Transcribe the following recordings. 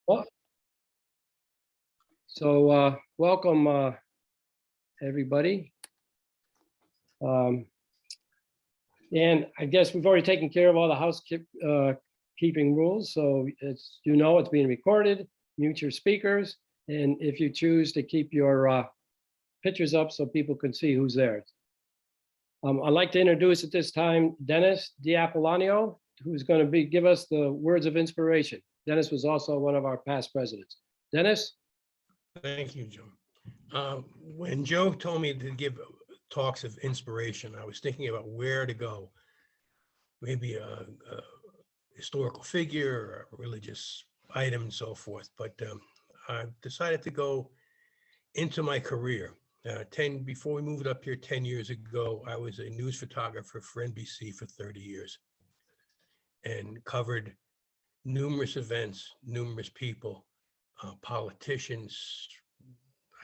Well, so welcome everybody. And I guess we've already taken care of all the housekeeping rules. So it's, it's being recorded, mute your speakers. And if you choose to keep your pictures up so people can see who's there. I'd like to introduce at this time, Dennis D'Apolonio, who's going to give us the words of inspiration. Dennis was also one of our past presidents. Dennis? Thank you, Joe. When Joe told me to give talks of inspiration, I was thinking about where to go. Maybe a historical figure, or a religious item, and so forth. But I decided to go into my career. Before we moved up here 10 years ago, I was a news photographer for NBC for 30 years and covered numerous events, numerous people, politicians.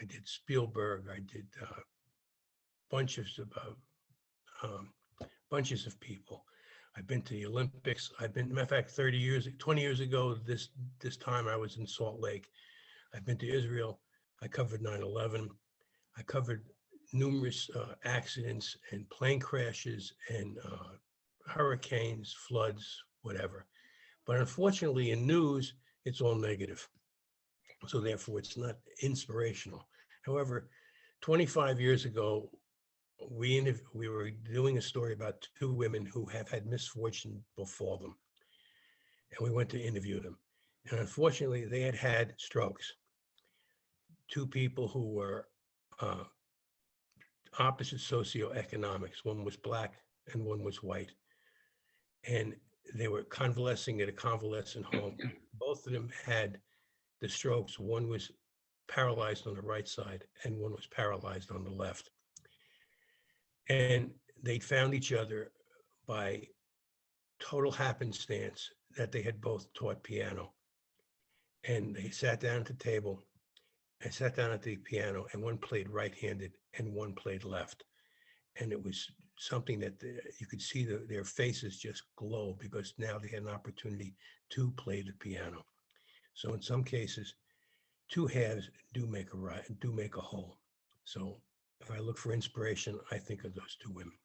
I did Spielberg. I did bunches of people. I've been to the Olympics. Matter of fact, 20 years ago, this time I was in Salt Lake. I've been to Israel. I covered 9/11. I covered numerous accidents and plane crashes and hurricanes, floods, whatever. But unfortunately, in news, it's all negative. So therefore, it's not inspirational. However, 25 years ago, we were doing a story about two women who have had misfortune befall them. And we went to interview them. And unfortunately, they had had strokes. Two people who were opposite socioeconomics. One was Black and one was white. And they were convalescing at a convalescent home. Both of them had the strokes. One was paralyzed on the right side and one was paralyzed on the left. And they found each other by total happenstance that they had both taught piano. And they sat down at the table. I sat down at the piano and one played right-handed and one played left. And it was something that you could see their faces just glow because now they had an opportunity to play the piano. So in some cases, two halves do make a whole. So if I look for inspiration, I think of those two women.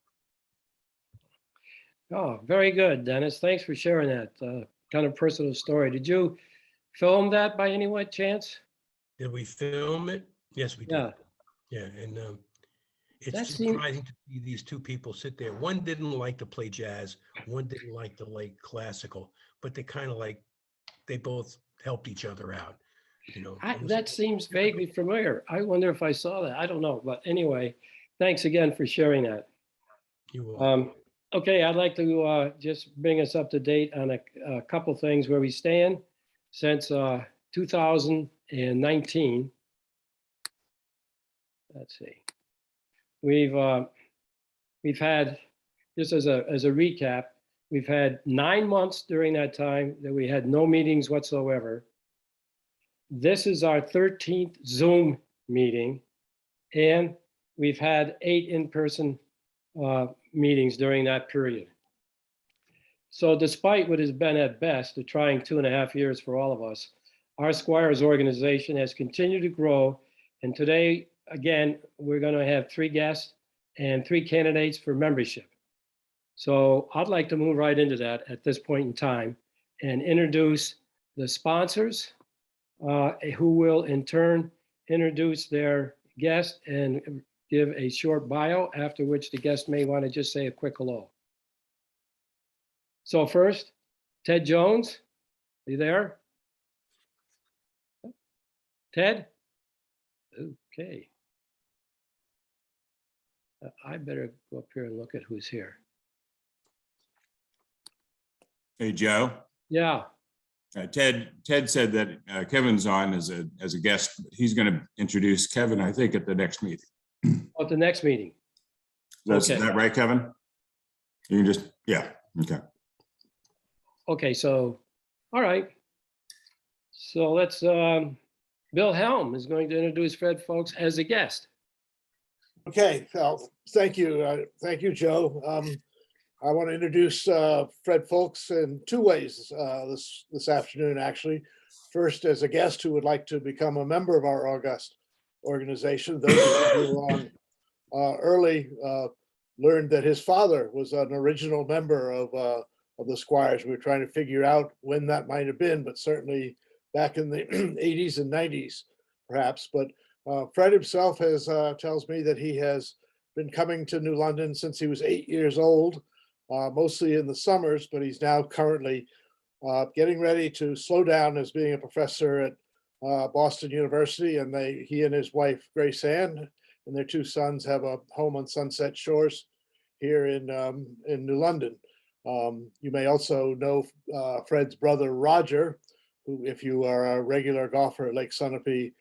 Oh, very good, Dennis. Thanks for sharing that kind of personal story. Did you film that by any chance? Did we film it? Yes, we did. Yeah. Yeah, and it's surprising to see these two people sit there. One didn't like to play jazz, one didn't like to like classical, but they both helped each other out. That seems vaguely familiar. I wonder if I saw that. I don't know, but anyway, thanks again for sharing that. You're welcome. Okay, I'd like to just bring us up to date on a couple things where we stand since 2019. Let's see. We've had, just as a recap, we've had 9 months during that time that we had no meetings whatsoever. This is our 13th Zoom meeting, and we've had 8 in-person meetings during that period. So despite what has been at best a trying 2.5 years for all of us, our Squires organization has continued to grow. And today, again, we're going to have 3 guests and 3 candidates for membership. So I'd like to move right into that at this point in time and introduce the sponsors who will in turn introduce their guest and give a short bio, after which the guest may want to just say a quick hello. So first, Ted Jones, are you there? Ted? Okay. I better go up here and look at who's here. Hey, Joe. Yeah. Ted said that Kevin's on as a guest. He's going to introduce Kevin, I think, at the next meeting. At the next meeting. Is that right, Kevin? You can just, yeah, okay. Okay, so, all right. So let's, Bill Helm is going to introduce Fred Foulkes as a guest. Okay, well, thank you. Thank you, Joe. I want to introduce Fred Foulkes in 2 ways this afternoon, actually. first as a guest who would like to become a member of our august organization. Those of you who were on early learned that his father was an original member of the Squires. We were trying to figure out when that might have been, but certainly back in the 80s and 90s, perhaps. But Fred himself has tells me that he has been coming to New London since he was 8 years old, mostly in the summers, but he's now currently getting ready to slow down as being a professor at Boston University. And he and his wife, Grace Ann, and their two sons have a home on Sunset Shores here in New London. You may also know Fred's brother, Roger, who, if you are a regular golfer at Lake Sunapee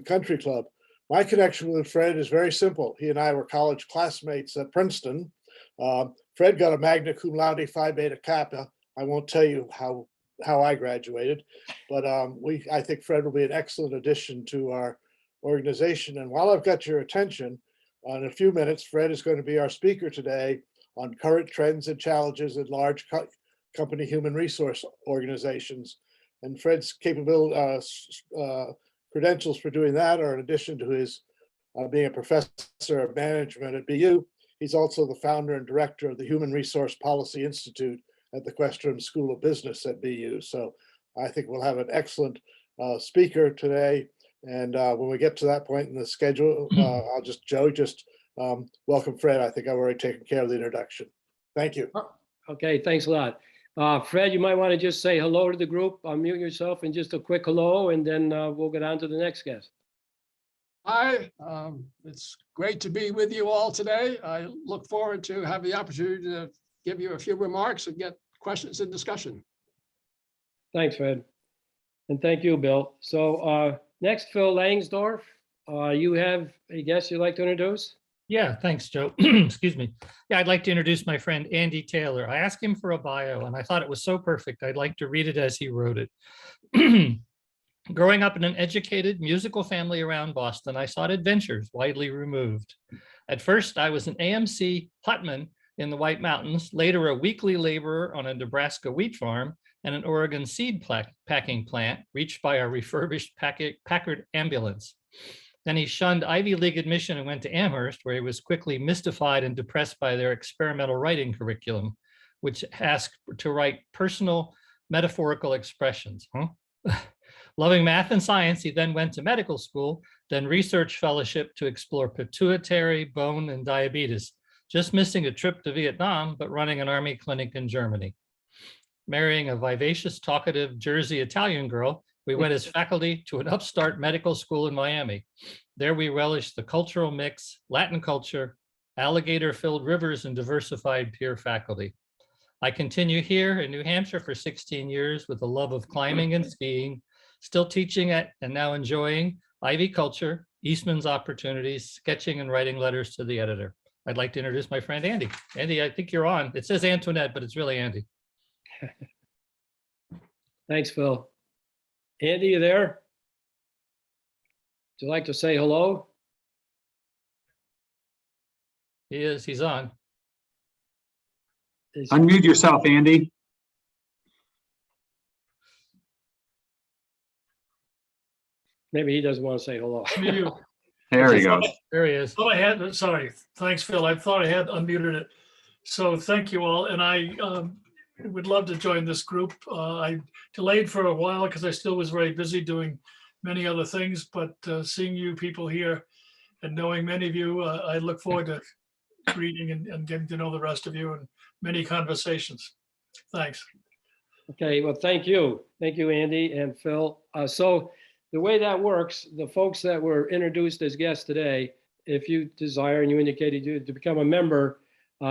Country Club. My connection with Fred is very simple. He and I were college classmates at Princeton. Fred got a magna cum laude Phi Beta Kappa. I won't tell you how I graduated, but I think Fred will be an excellent addition to our organization. And while I've got your attention, in a few minutes, Fred is going to be our speaker today on current trends and challenges in large company human resource organizations. And Fred's credentials for doing that are, in addition to his being a professor of management at BU, he's also the founder and director of the Human Resource Policy Institute at the Questrom School of Business at BU. So I think we'll have an excellent speaker today. And when we get to that point in the schedule, I'll just welcome Fred. I think I've already taken care of the introduction. Thank you. Okay, thanks a lot. Fred, you might want to just say hello to the group, unmute yourself, and just a quick hello, and then we'll go down to the next guest. Hi, it's great to be with you all today. I look forward to have the opportunity to give you a few remarks and get questions and discussion. Thanks, Fred. And thank you, Bill. So next, Phil Langsdorf, you have a guest you'd like to introduce? Yeah, thanks, Joe. Excuse me. Yeah, I'd like to introduce my friend, Andy Taylor. I asked him for a bio and I thought it was so perfect. I'd like to read it as he wrote it. Growing up in an educated musical family around Boston, I sought adventures widely removed. At first, I was an AMC hutman in the White Mountains, later a weekly laborer on a Nebraska wheat farm and an Oregon seed packing plant reached by a refurbished Packard ambulance. Then he shunned Ivy League admission and went to Amherst, where he was quickly mystified and depressed by their experimental writing curriculum, which asked to write personal metaphorical expressions. Loving math and science, he then went to medical school, then research fellowship to explore pituitary, bone, and diabetes, just missing a trip to Vietnam, but running an army clinic in Germany. Marrying a vivacious, talkative Jersey Italian girl, we went as faculty to an upstart medical school in Miami. There we relished the cultural mix, Latin culture, alligator-filled rivers, and diversified peer faculty. I continue here in New Hampshire for 16 years with a love of climbing and skiing, still teaching at and now enjoying Ivy culture, Eastman's opportunities, sketching and writing letters to the editor. I'd like to introduce my friend, Andy. Andy, I think you're on. It says Antoinette, but it's really Andy. Thanks, Phil. Andy, you there? Would you like to say hello? He is, he's on. Unmute yourself, Andy. Maybe he doesn't want to say hello. You. There he goes. There he is. Oh, I had, sorry. Thanks, Phil. I thought I had unmuted it. So thank you all. And I would love to join this group. I delayed for a while because I still was very busy doing many other things, but seeing you people here and knowing many of you, I look forward to reading and getting to know the rest of you and many conversations. Thanks. Okay, well, thank you. Thank you, Andy and Phil. So the way that works, the folks that were introduced as guests today, if you desire and you indicated you to become a member,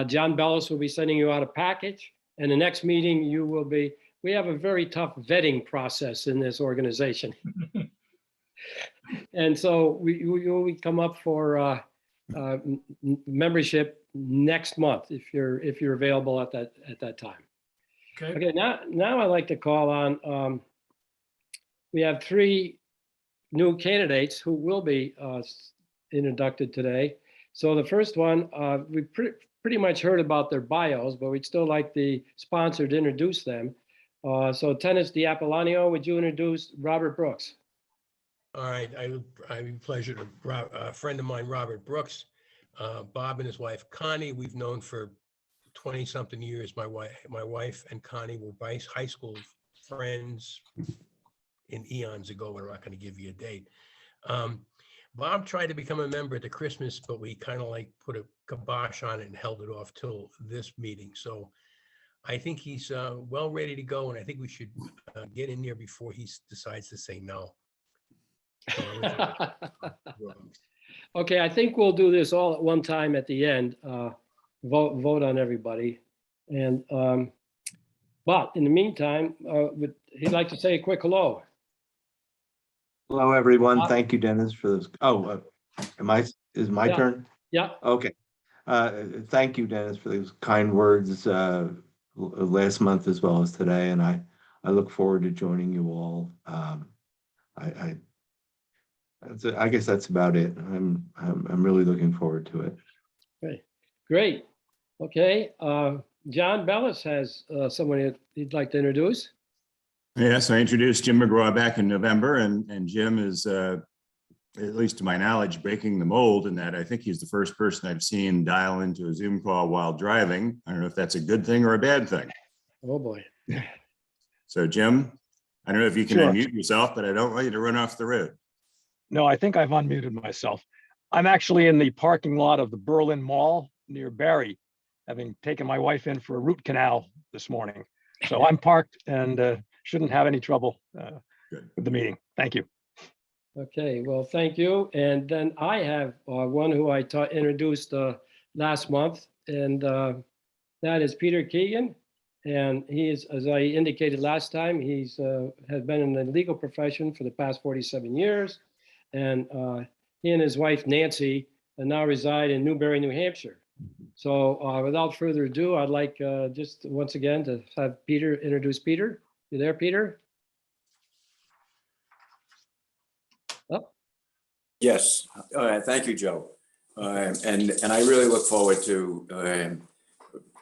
John Bellis will be sending you out a package. And the next meeting you will be, we have a very tough vetting process in this organization. And so we come up for membership next month if you're available at that time. Okay, now I'd like to call on, we have 3 new candidates who will be inducted today. So the first one, we pretty much heard about their bios, but we'd still like the sponsor to introduce them. So Tennis Diapolonio, would you introduce Robert Brooks? All right, I have pleasure to, a friend of mine, Robert Brooks, Bob and his wife Connie, we've known for 20-something years. My wife and Connie were high school friends in eons ago. We're not going to give you a date. Bob tried to become a member at the Christmas, but we kind of like put a kibosh on it and held it off till this meeting. So I think he's well ready to go, and I think we should get in there before he decides to say no. Okay, I think we'll do this all at one time at the end. Vote on everybody. And but in the meantime, he'd like to say a quick hello. Hello, everyone. Thank you, Dennis, for this. Oh, is my Yeah. turn? Yeah. Okay. Thank you, Dennis, for those kind words last month as well as today. And I look forward to joining you all. I guess that's about it. I'm really looking forward to it. Okay, great. Okay, John Bellis has someone he'd like to introduce. Yes, I introduced Jim McGraw back in November, and Jim is, at least to my knowledge, breaking the mold in that I think he's the first person I've seen dial into a Zoom call while driving. I don't know if that's a good thing or a bad thing. Oh, boy. So Jim, I don't know if you can Sure. unmute yourself, but I don't want you to run off the road. No, I think I've unmuted myself. I'm actually in the parking lot of the Berlin Mall near Barry, having taken my wife in for a root canal this morning. So I'm parked and shouldn't have any trouble with the meeting. Thank you. Okay, well, thank you. And then I have one who I introduced last month, and that is Peter Keegan. And he is, as I indicated last time, he's has been in the legal profession for the past 47 years. And he and his wife, Nancy, now reside in Newbury, New Hampshire. So without further ado, I'd like just once again to have Peter introduce Peter. You there, Peter? Oh. Yes, thank you, Joe. And I really look forward to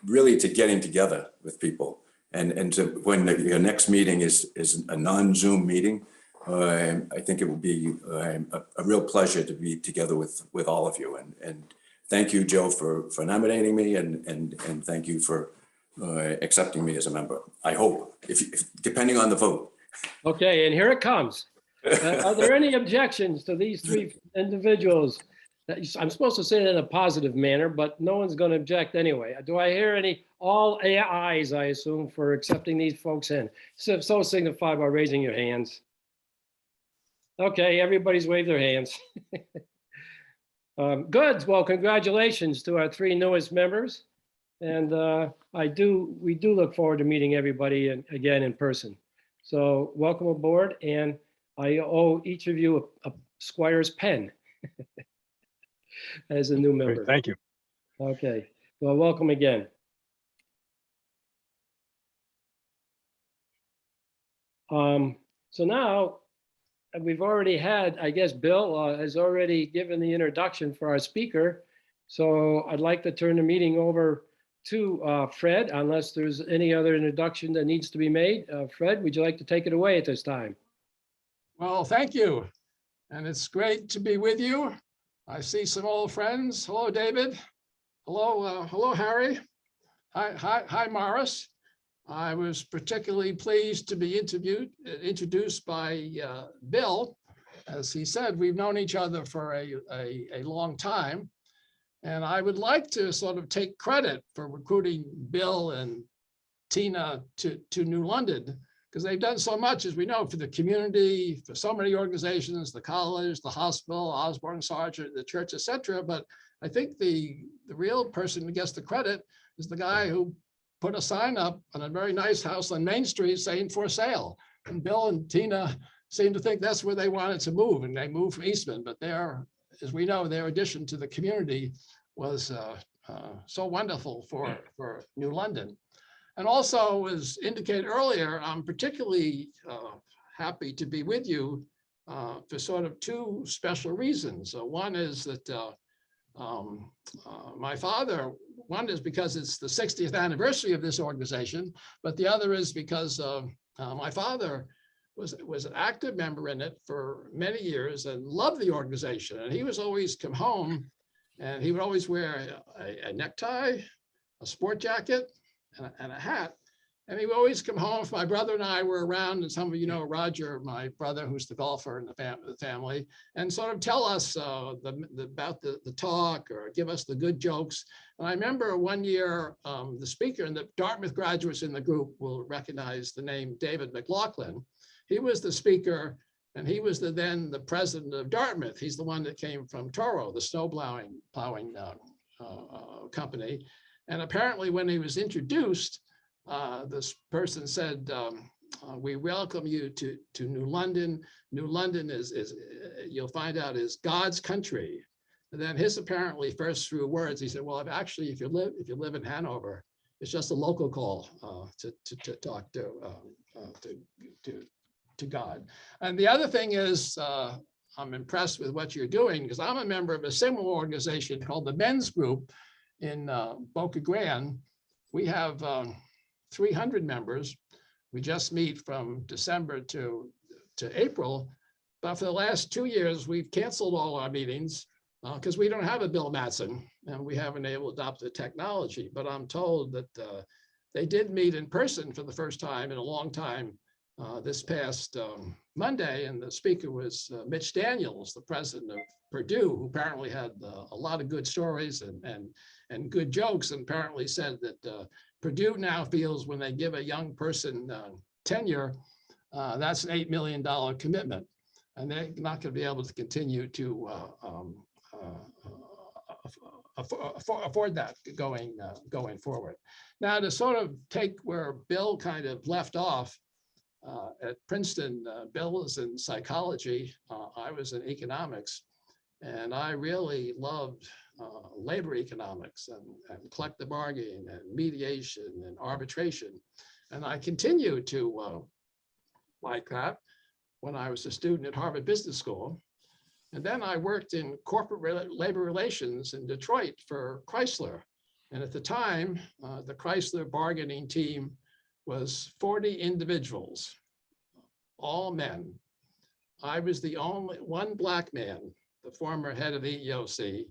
really to getting together with people and to when your next meeting is a non-Zoom meeting. I think it will be a real pleasure to be together with all of you. And thank you, Joe, for nominating me, and thank you for accepting me as a member. I hope, if depending on the vote. Okay, and here it comes. Are there any objections to these three individuals? I'm supposed to say it in a positive manner, but no one's going to object anyway. Do I hear any all ayes, I assume, for accepting these folks in? So signify by raising your hands. Okay, everybody's waved their hands. Good. Well, congratulations to our three newest members. And we do look forward to meeting everybody again in person. So welcome aboard. And I owe each of you a Squire's pen as a new member. Great, thank you. Okay, well, welcome again. So now we've already had, I guess Bill has already given the introduction for our speaker. So I'd like to turn the meeting over to Fred, unless there's any other introduction that needs to be made. Fred, would you like to take it away at this time? Well, thank you. And it's great to be with you. I see some old friends. Hello, David. Hello, Harry. Hi, Morris. I was particularly pleased to be introduced by Bill. As he said, we've known each other for a long time. And I would like to sort of take credit for recruiting Bill and Tina to New London, because they've done so much, as we know, for the community, for so many organizations, the college, the hospital, Osborne Sargent, the church, etc. But I think the real person who gets the credit is the guy who put a sign up on a very nice house on Main Street saying for sale. And Bill and Tina seem to think that's where they wanted to move, and they moved from Eastman. But as we know, their addition to the community was so wonderful for New London. And also, as indicated earlier, I'm particularly happy to be with you for sort of two special reasons. One is that My father, one is because it's the 60th anniversary of this organization, but the other is because my father was an active member in it for many years and loved the organization. And he was always come home and he would always wear a necktie, a sport jacket, and a hat. And he would always come home if my brother and I were around, and some of you know Roger, my brother, who's the golfer in the family, and sort of tell us about the talk or give us the good jokes. And I remember one year, the speaker, and the Dartmouth graduates in the group will recognize the name David McLaughlin. He was the speaker, and he was then the president of Dartmouth. He's the one that came from Toro, the snow plowing company. And apparently when he was introduced, this person said, we welcome you to New London. New London is you'll find out, is God's country. And then his apparently first few words, he said, well, if you live in Hanover, it's just a local call to talk to God. And the other thing is, I'm impressed with what you're doing, because I'm a member of a similar organization called the Men's Group in Boca Grande. We have 300 members. We just meet from December to April. But for the last 2 years, we've canceled all our meetings because we don't have a Bill Mattson and we haven't able to adopt the technology. But I'm told that they did meet in person for the first time in a long time this past Monday, and the speaker was Mitch Daniels, the president of Purdue, who apparently had a lot of good stories and good jokes, and apparently said that Purdue now feels when they give a young person tenure, that's an $8 million commitment, and they're not going to be able to continue to afford that going forward. Now, to sort of take where Bill kind of left off, at Princeton, Bill was in psychology. I was in economics, and I really loved labor economics and collective bargaining and mediation and arbitration. And I continued to like that when I was a student at Harvard Business School. And then I worked in corporate labor relations in Detroit for Chrysler. And at the time, the Chrysler bargaining team was 40 individuals, all men. I was the only one black man, the former head of the EEOC.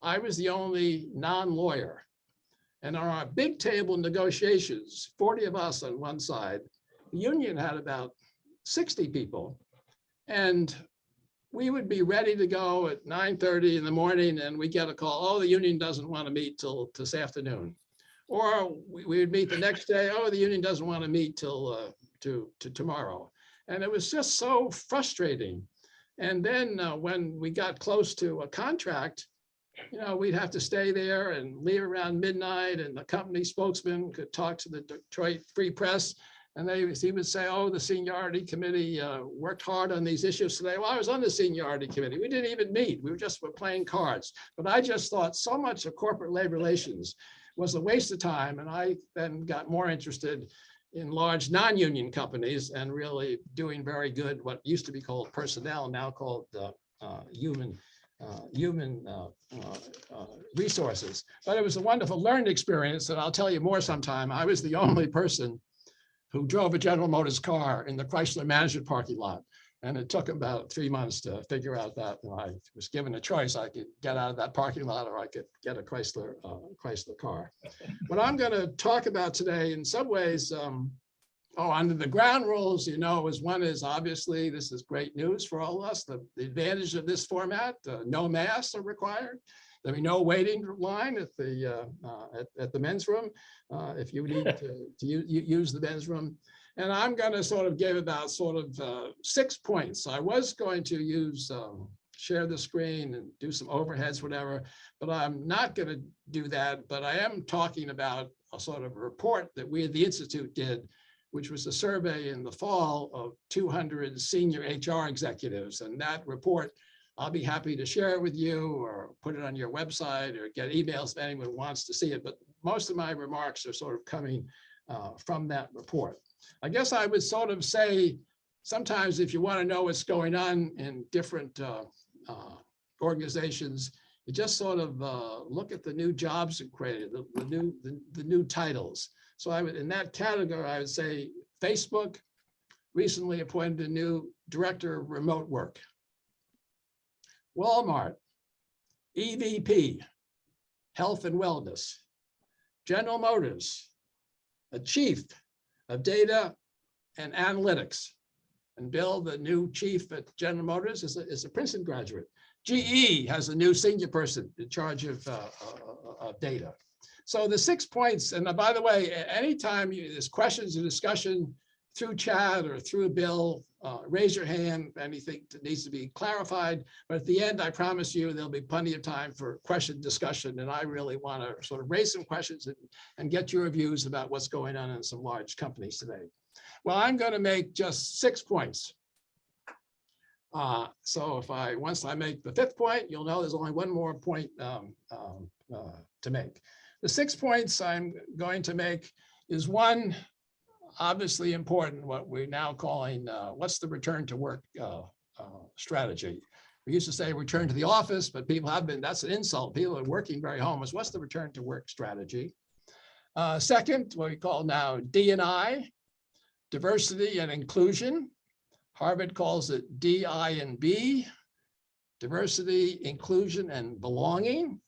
I was the only non-lawyer. And on our big table negotiations, 40 of us on one side, the union had about 60 people. And we would be ready to go at 9:30 in the morning, and we get a call, oh, the union doesn't want to meet till this afternoon. Or we would meet the next day, oh, the union doesn't want to meet till to tomorrow. And it was just so frustrating. And then when we got close to a contract, you know, we'd have to stay there and leave around midnight, and the company spokesman could talk to the Detroit Free Press, and he would say, oh, the seniority committee worked hard on these issues today. Well, I was on the seniority committee. We didn't even meet. We were playing cards. But I just thought so much of corporate labor relations was a waste of time. And I then got more interested in large non-union companies and really doing very good, what used to be called personnel, now called human resources. But it was a wonderful learning experience, and I'll tell you more sometime. I was the only person who drove a General Motors car in the Chrysler management parking lot. And it took about 3 months to figure out that. And I was given a choice. I could get out of that parking lot, or I could get a Chrysler car. What I'm going to talk about today, in some ways, under the ground rules, you know, one is obviously this is great news for all of us. The advantage of this format, no masks are required. There'll be no waiting line at the men's room if you need to use the men's room. And I'm going to sort of give about 6 points. I was going to share the screen and do some overheads, whatever, but I'm not going to do that. But I am talking about a sort of report that we at the Institute did, which was a survey in the fall of 200 senior HR executives. And that report, I'll be happy to share it with you or put it on your website or get emails if anyone wants to see it. But most of my remarks are sort of coming from that report. I guess I would sort of say, sometimes if you want to know what's going on in different organizations, You just sort of look at the new jobs it created, the new titles. So I would, in that category, I would say Facebook recently appointed a new director of remote work. Walmart, EVP, health and wellness. General Motors, a chief of data and analytics. And Bill, the new chief at General Motors, is a Princeton graduate. GE has a new senior person in charge of data. So the 6 points, and by the way, anytime there's questions or discussion through chat or through Bill, raise your hand, anything that needs to be clarified. But at the end, I promise you, there'll be plenty of time for question discussion. And I really want to sort of raise some questions and get your views about what's going on in some large companies today. Well, I'm going to make just 6 points. So if once I make the 5th point, you'll know there's only one more point to make. The 6 points I'm going to make is one, obviously important, what we're now calling, what's the return to work strategy? We used to say return to the office, but people have been, that's an insult. People are working very home. What's the return to work strategy? Second, what we call now D&I, diversity and inclusion. Harvard calls it DI&B, diversity, inclusion, and belonging.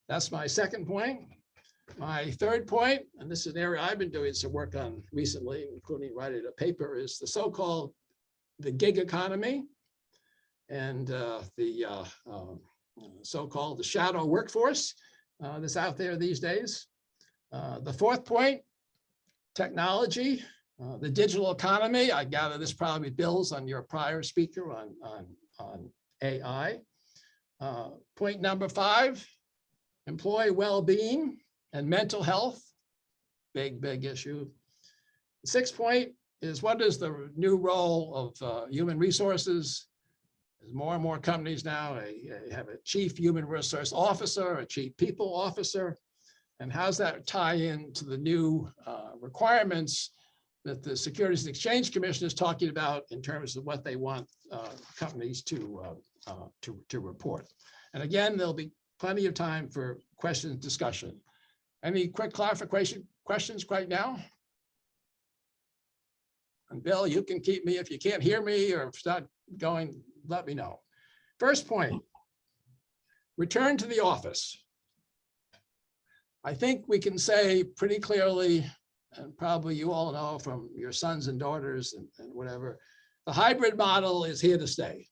That's my 2nd point. My 3rd point, and this is an area I've been doing some work on recently, including writing a paper, is the so-called the gig economy and the so-called the shadow workforce that's out there these days. The 4th point, technology, the digital economy. I gather this probably builds on your prior speaker on AI. Point number 5, employee well-being and mental health, big issue. 6th point is what is the new role of human resources? There's more and more companies now have a chief human resource officer, a chief people officer, and how's that tie into the new requirements that the Securities and Exchange Commission is talking about in terms of what they want companies to report. And again, there'll be plenty of time for questions, discussion. Any quick clarification questions right now? And Bill, you can keep me if you can't hear me or start going, let me know. First point, return to the office. I think we can say pretty clearly, and probably you all know from your sons and daughters and whatever, the hybrid model is here to stay.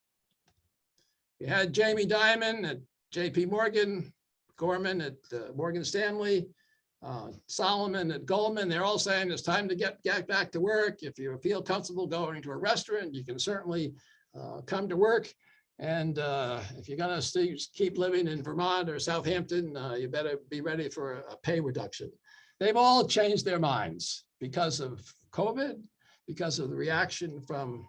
You had Jamie Dimon at JP Morgan, Gorman at Morgan Stanley, Solomon at Goldman. They're all saying it's time to get back to work. If you feel comfortable going to a restaurant, you can certainly come to work. And if you're going to keep living in Vermont or Southampton, you better be ready for a pay reduction. They've all changed their minds because of COVID, because of the reaction from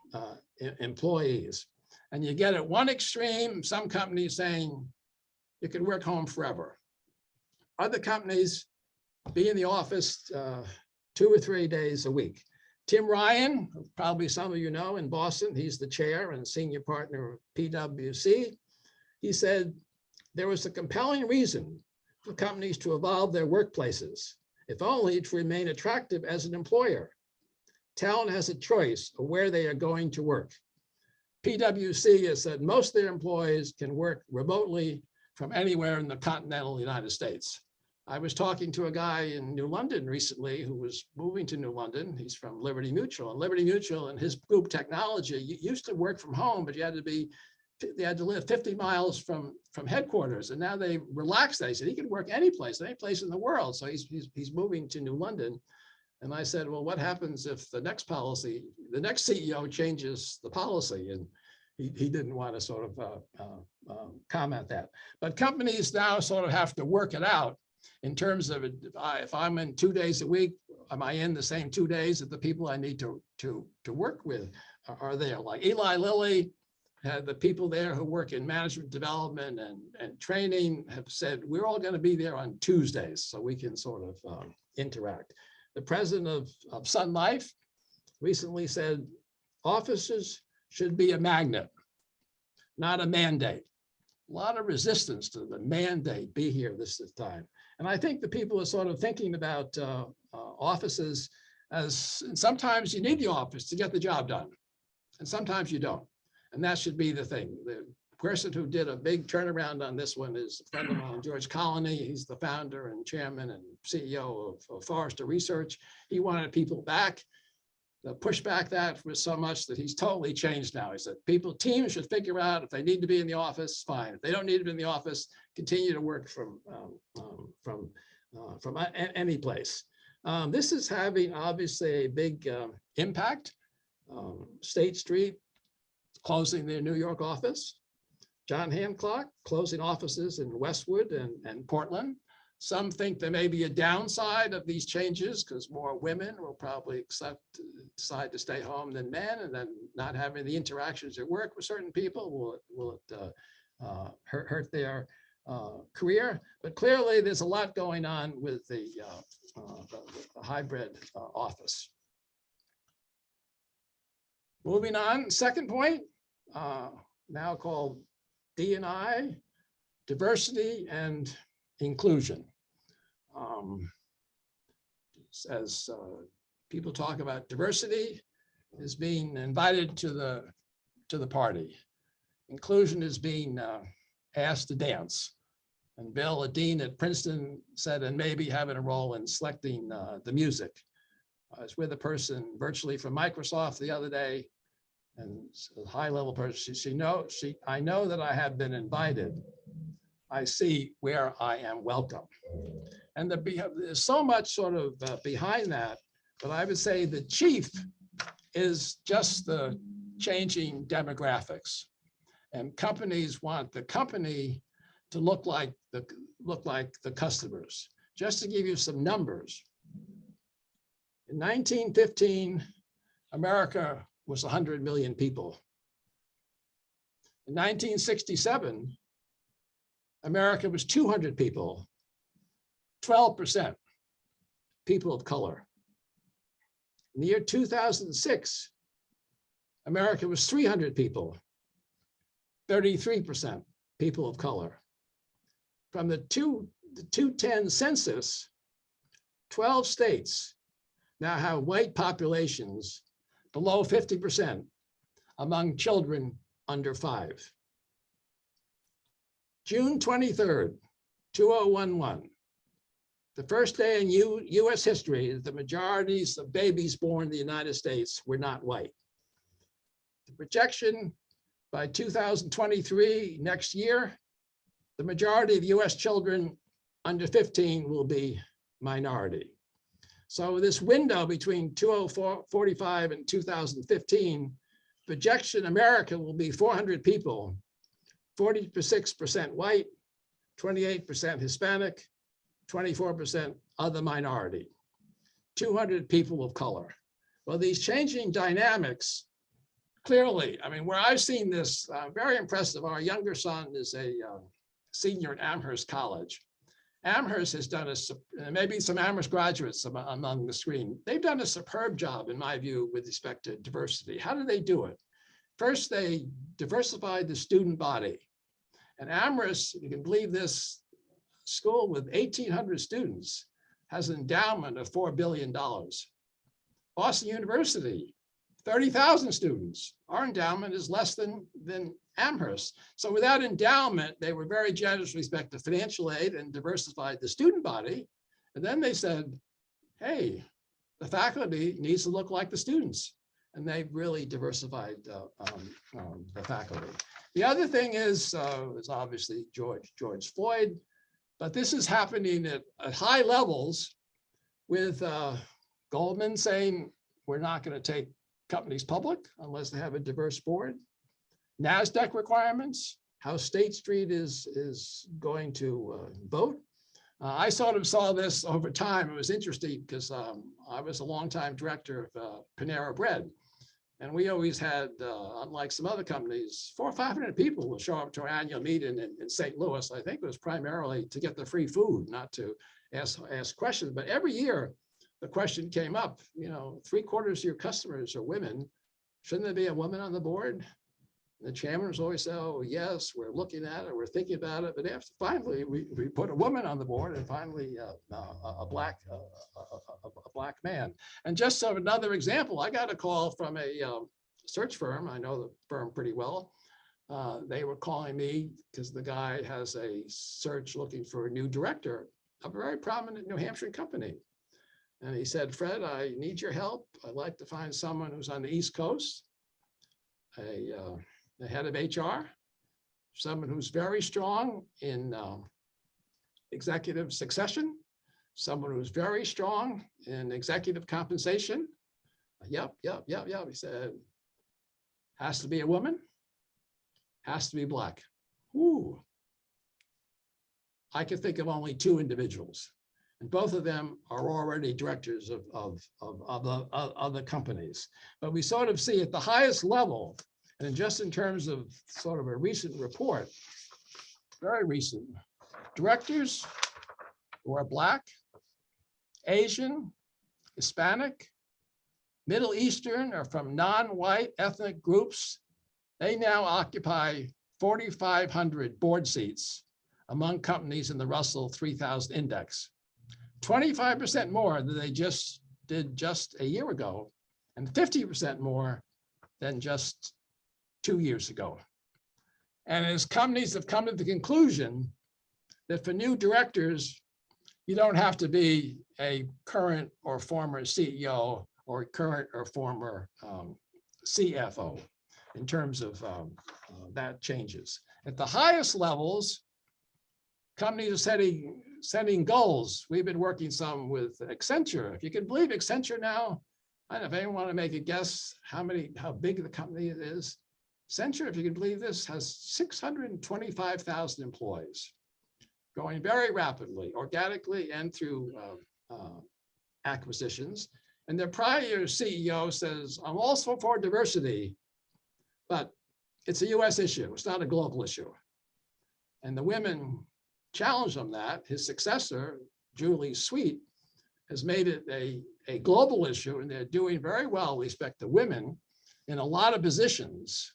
employees. And you get at one extreme, some companies saying you can work home forever. Other companies be in the office 2 or 3 days a week. Tim Ryan, probably some of you know in Boston, he's the chair and senior partner of PwC. He said there was a compelling reason for companies to evolve their workplaces, if only to remain attractive as an employer. Talent has a choice of where they are going to work. PwC has said most of their employees can work remotely from anywhere in the continental United States. I was talking to a guy in New London recently who was moving to New London. He's from Liberty Mutual, and Liberty Mutual and his group technology used to work from home, but they had to live 50 miles from headquarters, and now they relaxed that. He said he could work any place in the world. So he's moving to New London. And I said, well, what happens if the next CEO changes the policy? And he didn't want to sort of comment that. But companies now sort of have to work it out in terms of if I'm in 2 days a week, am I in the same 2 days that the people I need to work with are there? Like Eli Lilly, had the people there who work in management development and training have said, we're all going to be there on Tuesdays so we can sort of interact. The president of Sun Life recently said, offices should be a magnet, not a mandate. a lot of resistance to the mandate, be here this time. And I think the people are sort of thinking about offices as, and sometimes you need the office to get the job done, and sometimes you don't. And that should be the thing. The person who did a big turnaround on this one is a friend of mine, George Colony. He's the founder and chairman and CEO of Forrester Research. He wanted people back. The pushback that was so much that he's totally changed now. He said, teams should figure out if they need to be in the office, fine. If they don't need to be in the office, continue to work from any place. This is having obviously a big impact. State Street closing their New York office. John Hancock closing offices in Westwood and Portland. Some think there may be a downside of these changes because more women will probably decide to stay home than men, and then not having the interactions at work with certain people will hurt their career. But clearly there's a lot going on with the hybrid office. Moving on, second point, now called D&I, diversity and inclusion. As people talk about diversity is being invited to the party. Inclusion is being asked to dance. And Bill, a dean at Princeton, said, and maybe having a role in selecting the music. I was with a person virtually from Microsoft the other day, and a high-level person. I know that I have been invited. I see where I am welcome. And there's so much sort of behind that, but I would say the chief is just the changing demographics. And companies want the company to look like the customers. Just to give you some numbers, in 1915, America was 100 million people. In 1967, America was 200 people, 12% people of color. In the year 2006, America was 300 people, 33% people of color. From the 2010 census, 12 states now have white populations below 50% among children under 5. June 23rd, 2011, the first day in US history that the majorities of babies born in the United States were not white. The projection by 2023, next year, the majority of US children under 15 will be minority. So this window between 2045 and 2015, projection America will be 400 people, 46% white, 28% Hispanic, 24% other minority, 200 people of color. Well, these changing dynamics, clearly, I mean, where I've seen this, very impressive. Our younger son is a senior at Amherst College. Amherst has done maybe some Amherst graduates among the screen. They've done a superb job, in my view, with respect to diversity. How do they do it? First, they diversified the student body. And Amherst, you can believe this, school with 1,800 students has an endowment of $4 billion. Boston University, 30,000 students. Our endowment is less than Amherst. So without endowment, they were very generous with respect to financial aid and diversified the student body. And then they said, hey, the faculty needs to look like the students. And they've really diversified the faculty. The other thing is obviously George Floyd, but this is happening at high levels with Goldman saying, we're not going to take companies public unless they have a diverse board. NASDAQ requirements, how State Street is going to vote. I sort of saw this over time. It was interesting because I was a longtime director of Panera Bread. And we always had, unlike some other companies, 400 or 500 people will show up to our annual meeting in St. Louis. I think it was primarily to get the free food, not to ask questions. But every year, the question came up, 3/4 of your customers are women. Shouldn't there be a woman on the board? The chairman was always say, oh, yes, we're looking at it, we're thinking about it. But after finally, we put a woman on the board and finally a black man. And just so another example, I got a call from a search firm. I know the firm pretty well. They were calling me because the guy has a search looking for a new director of a very prominent New Hampshire company. And he said, Fred, I need your help. I'd like to find someone who's on the East Coast, the head of HR, someone who's very strong in executive succession, someone who's very strong in executive compensation. Yep. He said, has to be a woman, has to be Black. Ooh. I can think of only 2 individuals, and both of them are already directors of other companies. But we sort of see at the highest level, and just in terms of sort of a recent report, very recent, directors who are Black, Asian, Hispanic, Middle Eastern, or from non-white ethnic groups, they now occupy 4,500 board seats among companies in the Russell 3000 index, 25% more than they just did just a year ago, and 50% more than just 2 years ago. And as companies have come to the conclusion that for new directors, you don't have to be a current or former CEO or current or former CFO in terms of that changes. At the highest levels, companies are setting goals. We've been working some with Accenture. If you can believe Accenture now, I don't know if anyone want to make a guess how big the company it is. Accenture, if you can believe this, has 625,000 employees, growing very rapidly, organically and through acquisitions. And their prior CEO says, I'm also for diversity, but it's a US issue. It's not a global issue. And the women challenged him that. His successor, Julie Sweet, has made it a global issue, and they're doing very well with respect to women in a lot of positions,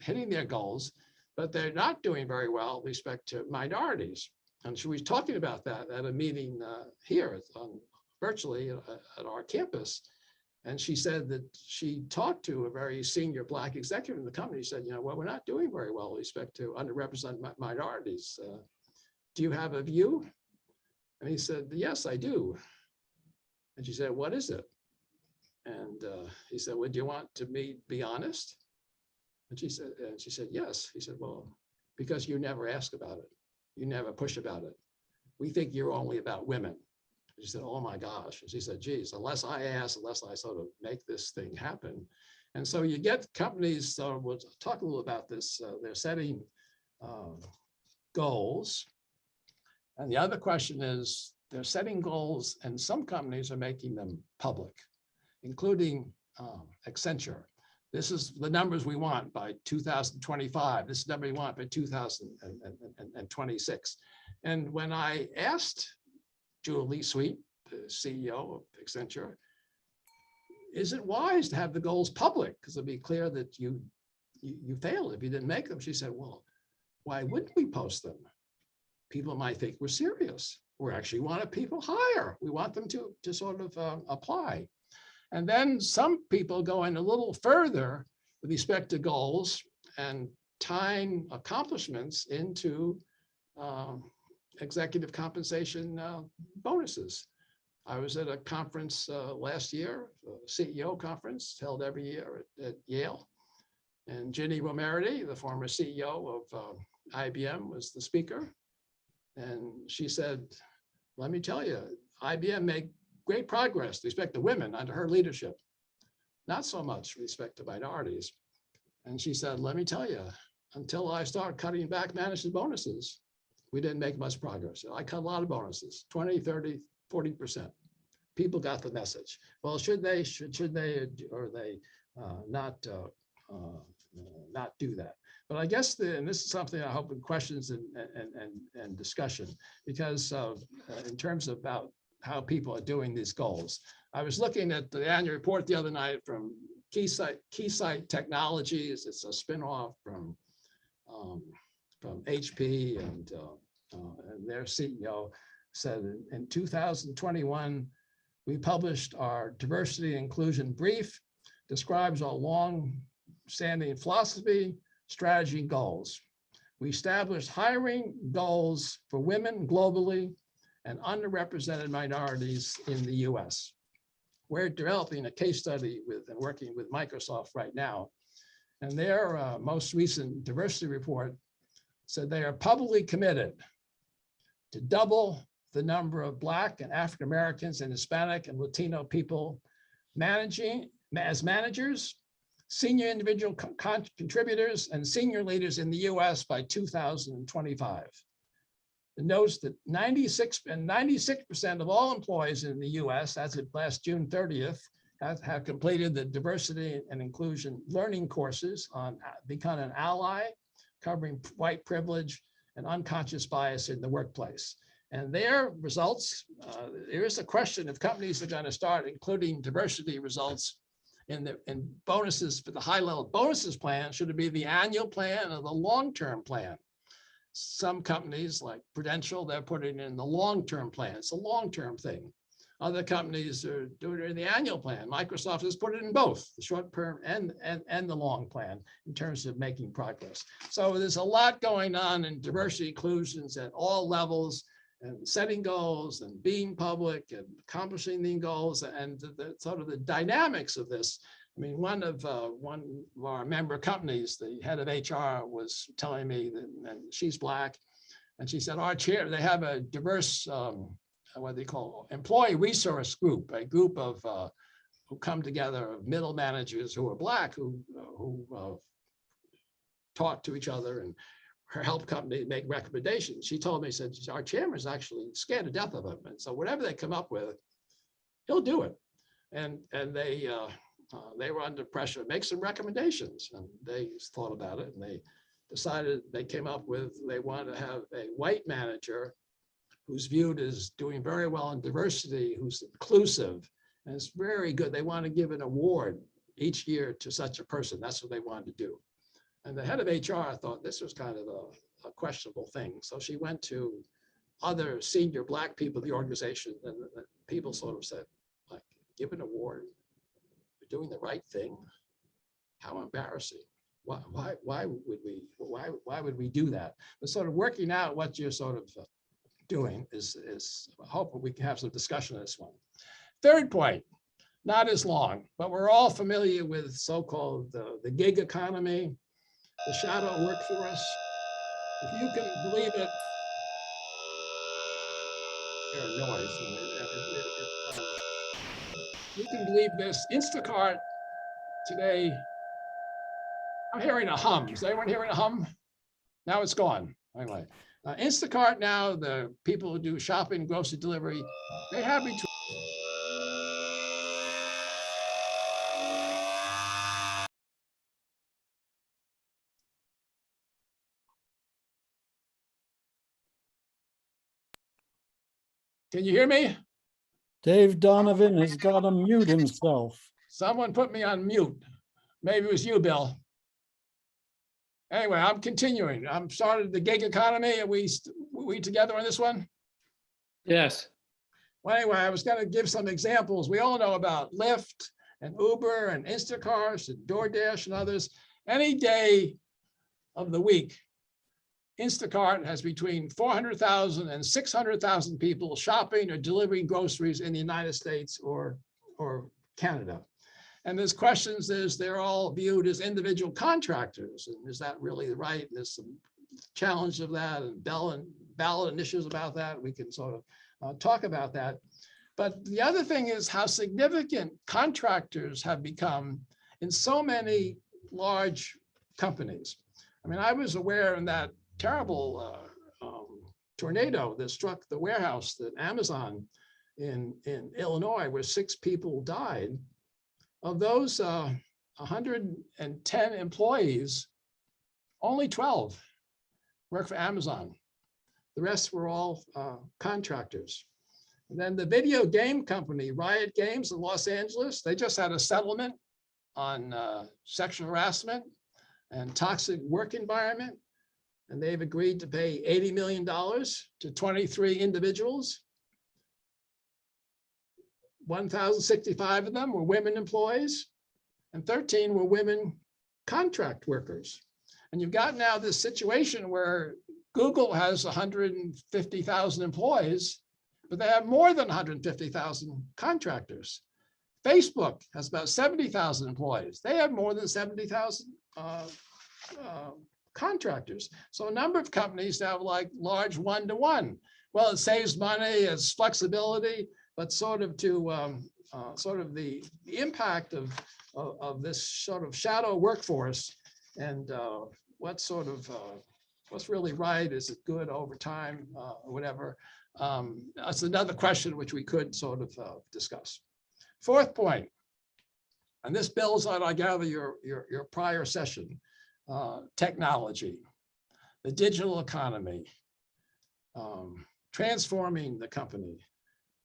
hitting their goals, but they're not doing very well with respect to minorities. And she was talking about that at a meeting here virtually at our campus. And she said that she talked to a very senior Black executive in the company. She said, well, we're not doing very well with respect to underrepresented minorities. Do you have a view? And he said, yes, I do. And she said, what is it? And he said, well, do you want to be honest? And she said, yes. He said, well, because you never ask about it. You never push about it. We think you're only about women. She said, oh my gosh. And she said, geez, unless I ask, unless I sort of make this thing happen. And so you get companies, so we'll talk a little about this, they're setting goals. And the other question is, they're setting goals and some companies are making them public, including Accenture. This is the numbers we want by 2025. This is the number we want by 2026. And when I asked Julie Sweet, the CEO of Accenture, is it wise to have the goals public? Because it'll be clear that you failed if you didn't make them. She said, well, why wouldn't we post them? People might think we're serious. We actually want people hire. We want them to sort of apply. And then some people going a little further with respect to goals and tying accomplishments into executive compensation bonuses. I was at a conference last year, a CEO conference held every year at Yale. And Ginny Romerity, the former CEO of IBM, was the speaker. And she said, let me tell you, IBM made great progress with respect to women under her leadership, not so much with respect to minorities. And she said, let me tell you, until I started cutting back management bonuses, we didn't make much progress. I cut a lot of bonuses, 20, 30, 40%. People got the message. Well, should they or they not do that? But I guess, and this is something I hope in questions and discussion, because in terms of about how people are doing these goals. I was looking at the annual report the other night from Keysight Technologies. It's a spinoff from HP, and their CEO said in 2021, we published our diversity and inclusion brief, describes our long-standing philosophy, strategy, and goals. We established hiring goals for women globally and underrepresented minorities in the US. We're developing a case study with and working with Microsoft right now. And their most recent diversity report said they are publicly committed to double the number of Black and African Americans and Hispanic and Latino people managing as managers, senior individual contributors, and senior leaders in the US by 2025. It notes that 96% of all employees in the US as of last June 30th have completed the diversity and inclusion learning courses on become an ally, covering white privilege and unconscious bias in the workplace. And their results, there is a question if companies are going to start including diversity results in bonuses for the high-level bonuses plan. Should it be the annual plan or the long-term plan? Some companies like Prudential, they're putting in the long-term plan. It's a long-term thing. Other companies are doing it in the annual plan. Microsoft has put it in both the short-term and the long plan in terms of making progress. So there's a lot going on in diversity inclusions at all levels, and setting goals and being public and accomplishing the goals and the sort of the dynamics of this. I mean, one of our member companies, the head of HR was telling me that, and she's Black, and she said, our chair, they have a diverse, what they call employee resource group, a group of who come together, middle managers who are Black, who talk to each other and help company make recommendations. She told me, said, our chairman is actually scared to death of him. And so whatever they come up with, he'll do it. And they were under pressure, make some recommendations. And they thought about it and they decided, they came up with, they wanted to have a white manager who's viewed as doing very well in diversity, who's inclusive, and it's very good. They want to give an award each year to such a person. That's what they wanted to do. And the head of HR thought this was kind of a questionable thing. So she went to other senior Black people in the organization, and people sort of said, like, give an award, you're doing the right thing. How embarrassing. Why would we do that? But sort of working out what you're sort of doing is I hope we can have some discussion on this one. Third point, not as long, but we're all familiar with so-called the gig economy, the shadow workforce. If you can believe it, there's noise. You can believe this, Instacart today, I'm hearing a hum. Is anyone hearing a hum? Now it's gone. Anyway, Instacart now, the people who do shopping, grocery delivery, they have between Can you hear me? Dave Donovan has got to mute himself. Someone put me on mute. Maybe it was you, Bill. Anyway, I'm continuing. I'm started the gig economy. Are we together on this one? Yes. Well, anyway, I was going to give some examples. We all know about Lyft and Uber and Instacart and DoorDash and others. Any day of the week, Instacart has between 400,000 and 600,000 people shopping or delivering groceries in the United States or Canada. And there's questions, they're all viewed as individual contractors. And is that really right? There's some challenge of that and ballot initiatives about that. We can sort of talk about that. But the other thing is how significant contractors have become in so many large companies. I mean, I was aware in that terrible tornado that struck the warehouse at Amazon in Illinois, where 6 people died. Of those 110 employees, only 12 work for Amazon. The rest were all contractors. And then the video game company, Riot Games in Los Angeles, they just had a settlement on sexual harassment and toxic work environment. And they've agreed to pay $80 million to 23 individuals. 1,065 of them were women employees and 13 were women contract workers. And you've got now this situation where Google has 150,000 employees, but they have more than 150,000 contractors. Facebook has about 70,000 employees. They have more than 70,000 contractors. So a number of companies have like large one-to-one. Well, it saves money, it's flexibility, but sort of to sort of the impact of this sort of shadow workforce and what's really right, is it good over time or whatever. That's another question which we could sort of discuss. Fourth point, and this builds on, I gather, your prior session, technology, the digital economy, transforming the company.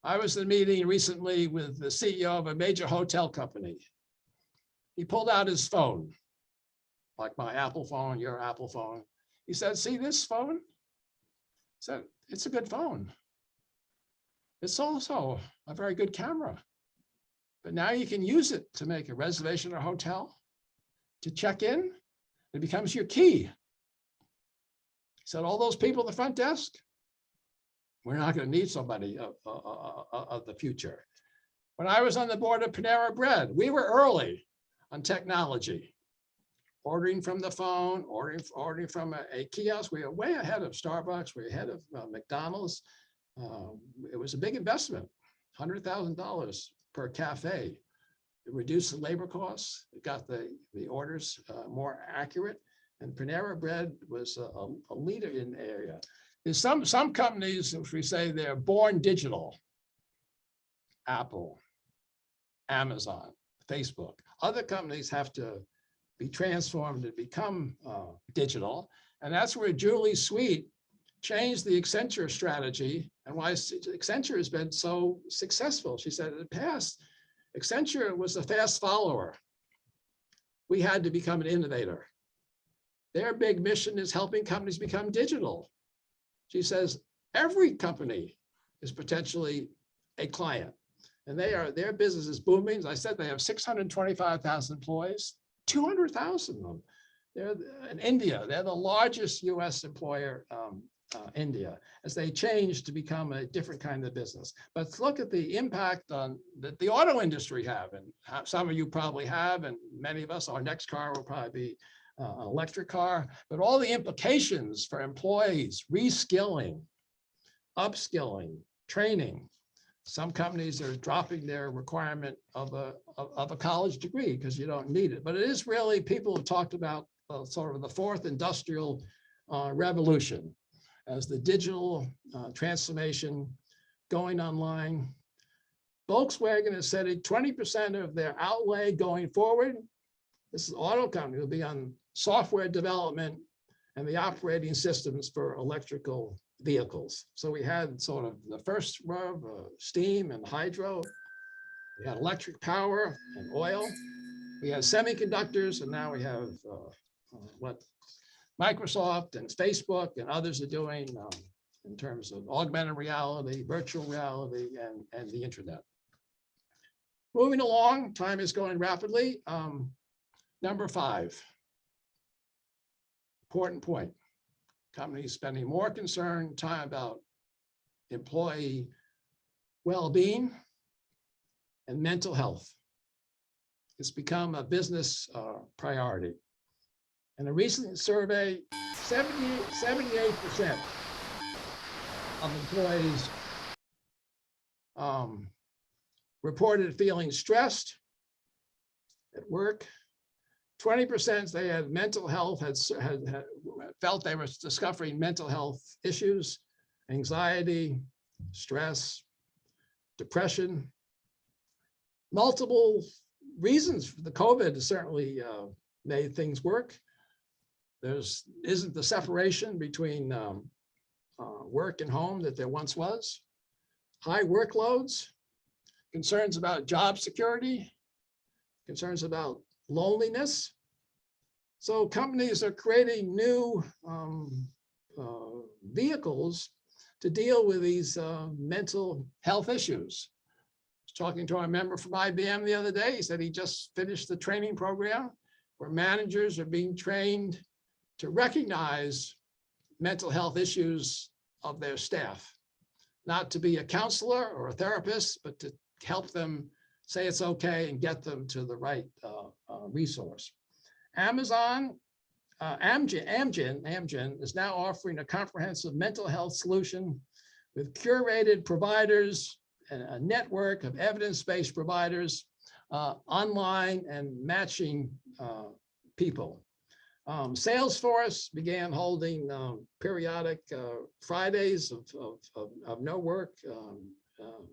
I was in a meeting recently with the CEO of a major hotel company. He pulled out his phone, like my Apple phone, your Apple phone. He said, "See this phone?" I said, "It's a good phone. It's also a very good camera. But now you can use it to make a reservation at a hotel, to check in. It becomes your key." He said, "All those people at the front desk, we're not going to need somebody of the future." When I was on the board of Panera Bread, we were early on technology, ordering from the phone, ordering from a kiosk. We were way ahead of Starbucks. We were ahead of McDonald's. It was a big investment, $100,000 per cafe. It reduced the labor costs. It got the orders more accurate. And Panera Bread was a leader in the area. There's some companies, if we say they're born digital, Apple, Amazon, Facebook. Other companies have to be transformed to become digital. And that's where Julie Sweet changed the Accenture strategy and why Accenture has been so successful. She said in the past, Accenture was a fast follower. We had to become an innovator. Their big mission is helping companies become digital. She says every company is potentially a client, and their business is booming. As I said, they have 625,000 employees, 200,000 of them. They're in India. They're the largest U.S. employer, India, as they change to become a different kind of business. But look at the impact on that the auto industry have, and some of you probably have, and many of us, our next car will probably be an electric car, but all the implications for employees, reskilling, upskilling, training. Some companies are dropping their requirement of a college degree because you don't need it. But it is really, people have talked about sort of the fourth industrial revolution as the digital transformation going online. Volkswagen is setting 20% of their outlay going forward. This is auto company will be on software development and the operating systems for electrical vehicles. So we had sort of the first of steam and hydro. We had electric power and oil. We had semiconductors, and now we have what Microsoft and Facebook and others are doing in terms of augmented reality, virtual reality, and the internet. Moving along, time is going rapidly. Number 5, important point. Companies spending more time about employee well-being and mental health. It's become a business priority. In a recent survey, 78% of employees reported feeling stressed at work. 20% they had mental health, had felt they were discovering mental health issues, anxiety, stress, depression. Multiple reasons for the COVID has certainly made things work. There isn't the separation between work and home that there once was. High workloads, concerns about job security, concerns about loneliness. So companies are creating new vehicles to deal with these mental health issues. I was talking to a member from IBM the other day. He said he just finished the training program where managers are being trained to recognize mental health issues of their staff, not to be a counselor or a therapist, but to help them say it's okay and get them to the right resource. Amgen is now offering a comprehensive mental health solution with curated providers and a network of evidence-based providers online and matching people. Salesforce began holding periodic Fridays of no work,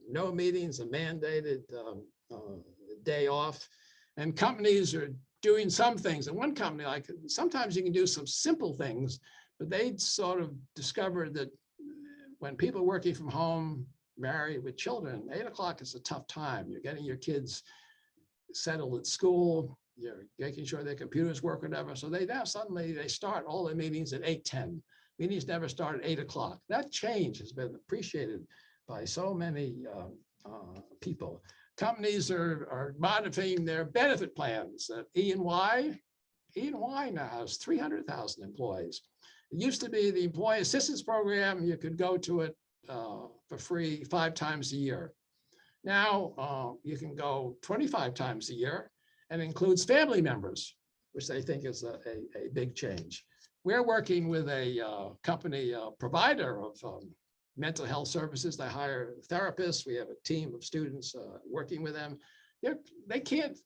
no meetings, a mandated day off. And companies are doing some things. And one company, like sometimes you can do some simple things, but they sort of discovered that when people are working from home, married with children, 8 o'clock is a tough time. You're getting your kids settled at school, you're making sure their computers work, whatever. So they now suddenly they start all their meetings at 8:10. Meetings never start at 8 o'clock. That change has been appreciated by so many people. Companies are modifying their benefit plans. E&Y now has 300,000 employees. It used to be the employee assistance program. You could go to it for free 5 times a year. Now you can go 25 times a year, and includes family members, which they think is a big change. We're working with a company provider of mental health services. They hire therapists. We have a team of students working with them. They can't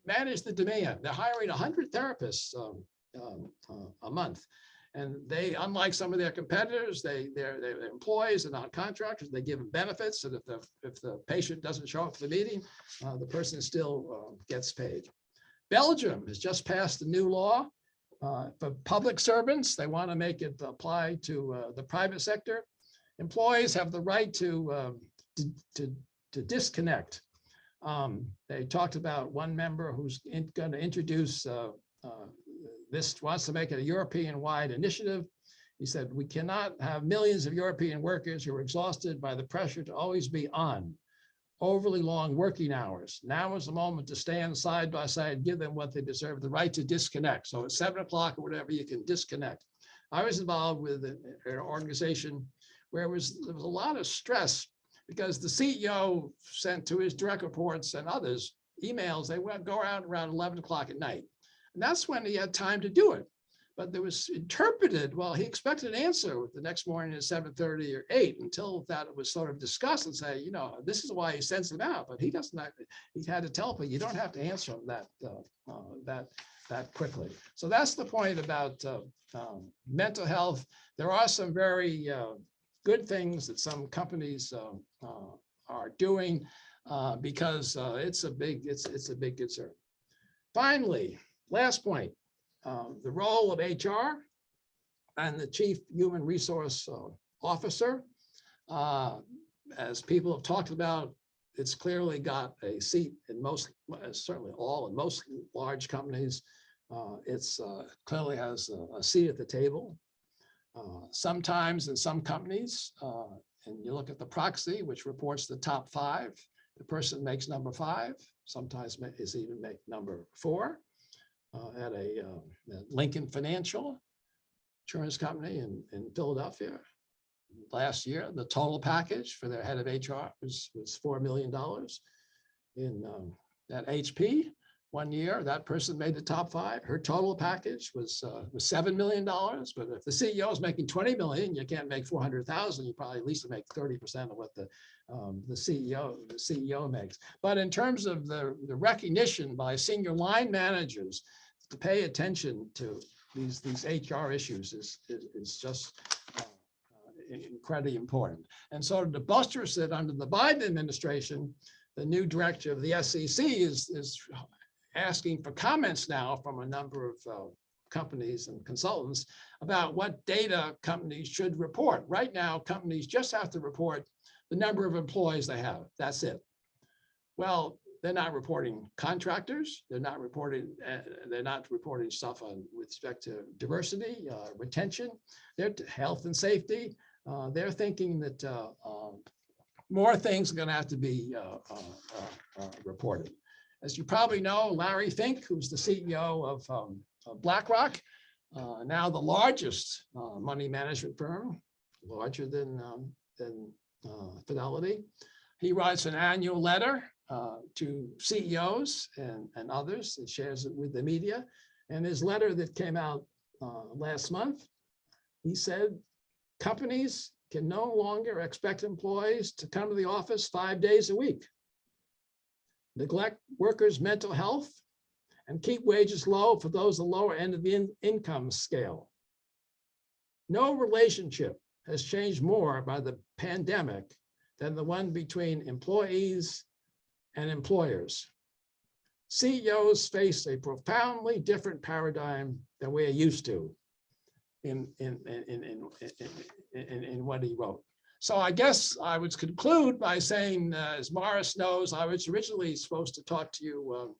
manage the demand. They're hiring 100 therapists a month. And they, unlike some of their competitors, their employees are not contractors. They give them benefits. And if the patient doesn't show up for the meeting, the person still gets paid. Belgium has just passed a new law for public servants. They want to make it apply to the private sector. Employees have the right to disconnect. They talked about one member who's going to introduce this, wants to make it a European-wide initiative. He said, we cannot have millions of European workers who are exhausted by the pressure to always be on, overly long working hours. Now is the moment to stand side by side, give them what they deserve, the right to disconnect. So at 7 o'clock or whatever, you can disconnect. I was involved with an organization where there was a lot of stress because the CEO sent to his direct reports and others emails. They would go around 11 o'clock at night. And that's when he had time to do it. But there was interpreted, well, he expected an answer the next morning at 7:30 or 8 until that was sort of discussed and say, you know, this is why he sends them out. But he doesn't, he had to tell people, you don't have to answer them that quickly. So that's the point about mental health. There are some very good things that some companies are doing because it's a big concern. Finally, last point, the role of HR and the Chief Human Resource Officer. As people have talked about, it's clearly got a seat in most, certainly all, in most large companies. It's clearly has a seat at the table. Sometimes in some companies, and you look at the proxy, which reports the top 5, the person makes number 5, sometimes is even make number 4. At a Lincoln Financial insurance company in Philadelphia. Last year, the total package for their head of HR was $4 million. In at HP, 1 year, that person made the top 5. Her total package was $7 million. But if the CEO is making $20 million, you can't make $400,000. You probably at least make 30% of what the CEO makes. But in terms of the recognition by senior line managers to pay attention to these HR issues is just incredibly important. And so to buttress it under the Biden administration, the new director of the SEC is asking for comments now from a number of companies and consultants about what data companies should report. Right now, companies just have to report the number of employees they have. That's it. Well, they're not reporting contractors. They're not reporting stuff on with respect to diversity, retention, their health and safety. They're thinking that more things are going to have to be reported. As you probably know, Larry Fink, who's the CEO of BlackRock, now the largest money management firm, larger than Fidelity. He writes an annual letter to CEOs and others and shares it with the media. And his letter that came out last month, he said, companies can no longer expect employees to come to the office 5 days a week, neglect workers' mental health, and keep wages low for those at the lower end of the income scale. No relationship has changed more by the pandemic than the one between employees and employers. CEOs face a profoundly different paradigm than we're used to in what he wrote. So I guess I would conclude by saying, as Morris knows, I was originally supposed to talk to you,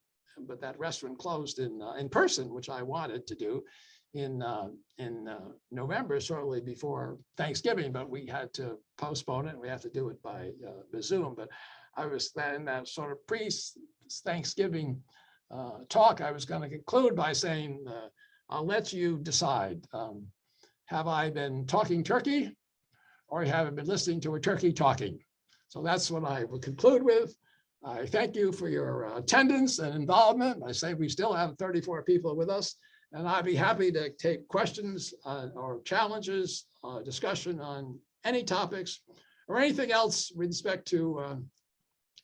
but that restaurant closed in person, which I wanted to do in November, shortly before Thanksgiving, but we had to postpone it. We have to do it by Zoom. But I was in that sort of pre-Thanksgiving talk. I was going to conclude by saying, I'll let you decide. Have I been talking turkey, or have I been listening to a turkey talking? So that's what I will conclude with. I thank you for your attendance and involvement. I say we still have 34 people with us, and I'd be happy to take questions or challenges, discussion on any topics or anything else with respect to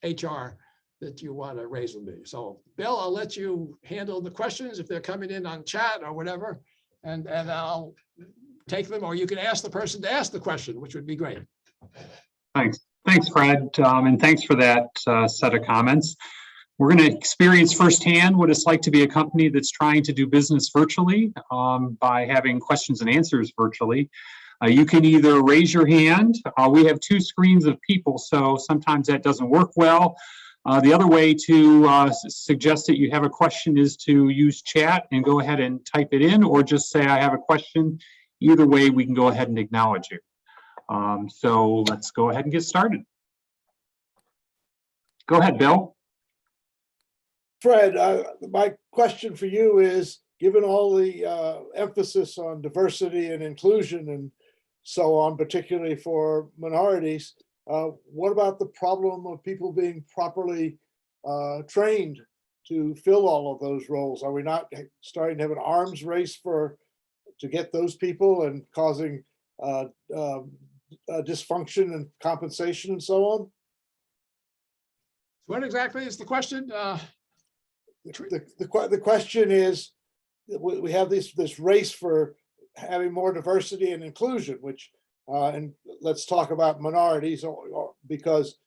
HR that you want to raise with me. So Bill, I'll let you handle the questions if they're coming in on chat or whatever, and I'll take them, or you can ask the person to ask the question, which would be great. Thanks. Thanks, Fred. And thanks for that set of comments. We're going to experience firsthand what it's like to be a company that's trying to do business virtually by having questions and answers virtually. You can either raise your hand. We have two screens of people, so sometimes that doesn't work well. The other way to suggest that you have a question is to use chat and go ahead and type it in, or just say, I have a question. Either way, we can go ahead and acknowledge you. So let's go ahead and get started. Go ahead, Bill. Fred, my question for you is, given all the emphasis on diversity and inclusion and so on, particularly for minorities, what about the problem of people being properly trained to fill all of those roles? Are we not starting to have an arms race to get those people and causing dysfunction and compensation and so on? What exactly is the question? The question is, we have this race for having more diversity and inclusion, which, and let's talk about minorities, because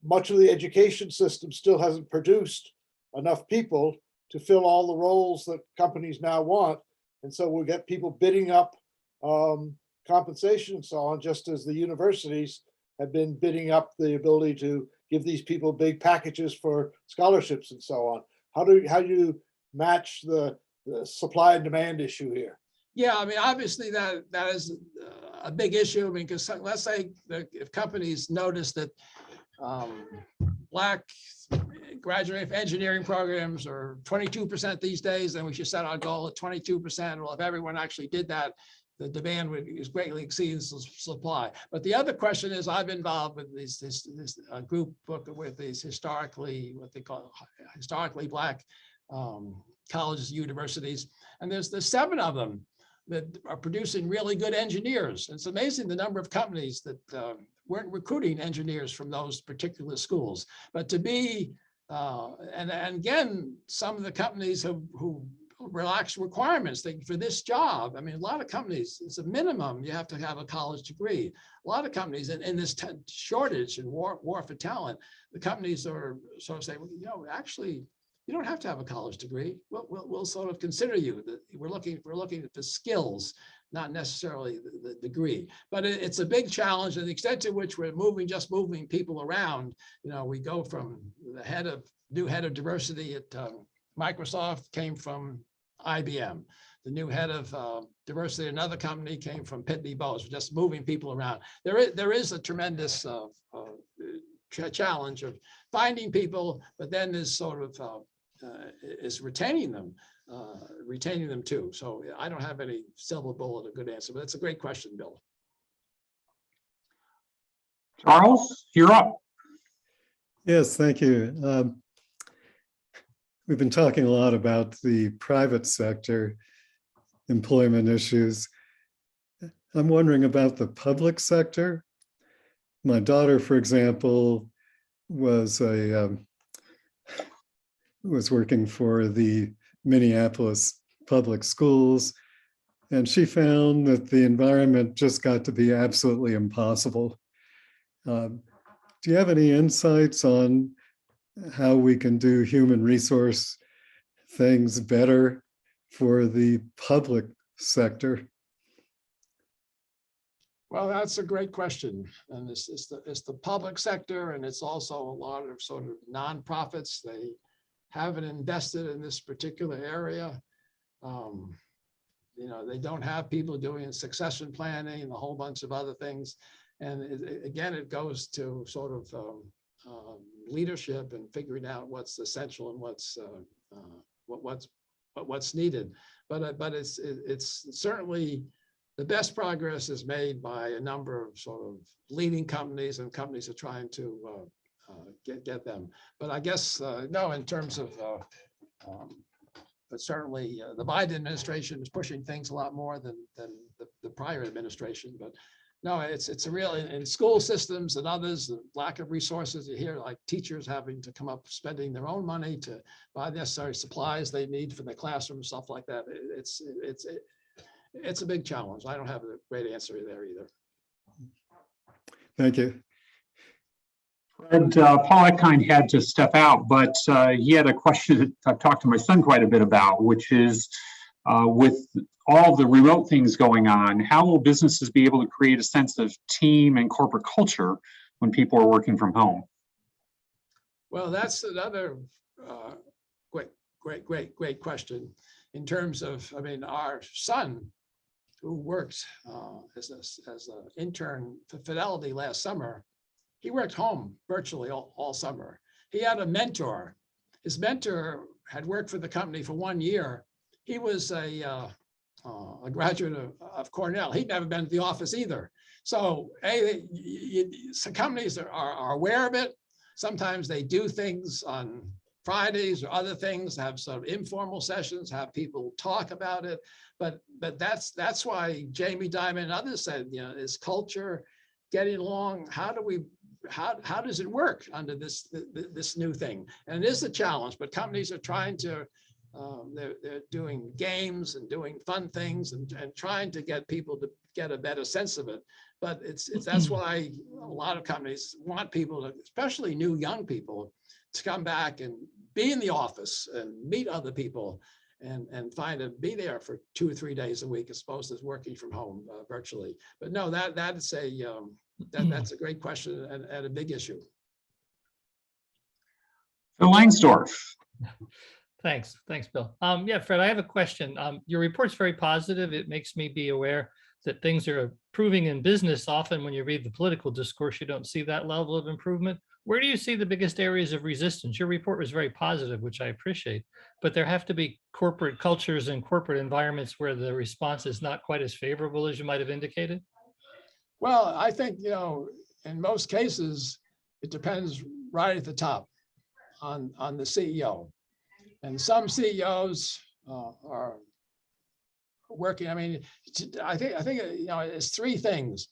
much of the education system still hasn't produced enough people to fill all the roles that companies now want. And so we'll get people bidding up compensation and so on, just as the universities have been bidding up the ability to give these people big packages for scholarships and so on. How do you match the supply and demand issue here? Yeah, I mean, obviously that is a big issue. I mean, because let's say that if companies notice that Black graduate engineering programs are 22% these days, then we should set our goal at 22%. Well, if everyone actually did that, the demand would greatly exceed the supply. But the other question is, I've been involved with this group book with these historically, what they call historically Black colleges, universities, and there's 7 of them that are producing really good engineers. It's amazing the number of companies that weren't recruiting engineers from those particular schools. But to be, and again, some of the companies who relax requirements for this job. I mean, a lot of companies, it's a minimum, you have to have a college degree. A lot of companies in this shortage and war for talent, the companies are sort of saying, well, you know, actually, you don't have to have a college degree. We'll sort of consider you. We're looking at the skills not necessarily the degree. But it's a big challenge, and the extent to which we're just moving people around. You know, we go from the new head of diversity at Microsoft came from IBM. The new head of diversity in another company came from Pitney Bowes. We're just moving people around. There is a tremendous challenge of finding people, but then there's sort of is retaining them too. So I don't have any silver bullet, a good answer, but it's a great question, Bill. Charles, you're up. Yes, thank you. We've been talking a lot about the private sector employment issues. I'm wondering about the public sector. My daughter, for example, was working for the Minneapolis public schools, and she found that the environment just got to be absolutely impossible. Do you have any insights on how we can do human resource things better for the public sector? Well, that's a great question. And it's the public sector, and it's also a lot of sort of nonprofits. They haven't invested in this particular area. You know, they don't have people doing succession planning and a whole bunch of other things. And again, it goes to sort of leadership and figuring out what's essential and what's needed. But it's certainly the best progress is made by a number of sort of leading companies, and companies are trying to get them. But I guess no, in terms of but certainly the Biden administration is pushing things a lot more than the prior administration. But no, it's a real, in school systems and others, the lack of resources. You hear like teachers having to come up spending their own money to buy the necessary supplies they need for the classroom, stuff like that. It's a big challenge. I don't have a great answer there either. Thank you. And Paul Eckine had to step out, but he had a question that I've talked to my son quite a bit about, which is with all the remote things going on, how will businesses be able to create a sense of team and corporate culture when people are working from home? Well, that's another great question. In terms of, I mean, our son, who worked as an intern for Fidelity last summer, he worked home virtually all summer. He had a mentor. His mentor had worked for the company for 1 year. He was a graduate of Cornell. He'd never been to the office either. So some companies are aware of it. Sometimes they do things on Fridays or other things, have some informal sessions, have people talk about it. But that's why Jamie Dimon and others said, you know, is culture getting along? How does it work under this new thing? And it is a challenge, but companies are trying to, they're doing games and doing fun things and trying to get people to get a better sense of it. But that's why a lot of companies want people to, especially new young people, to come back and be in the office and meet other people and be there for 2 or 3 days a week, as opposed to working from home virtually. But no, that's a great question and a big issue. Phil Langsdorf. Thanks, Bill. Yeah, Fred, I have a question. Your report's very positive. It makes me be aware that things are improving in business. Often when you read the political discourse, you don't see that level of improvement. Where do you see the biggest areas of resistance? Your report was very positive, which I appreciate, but there have to be corporate cultures and corporate environments where the response is not quite as favorable as you might have indicated. Well, I think, you know, in most cases, it depends right at the top on the CEO. And some CEOs are working. I mean, I think you know, it's 3 things.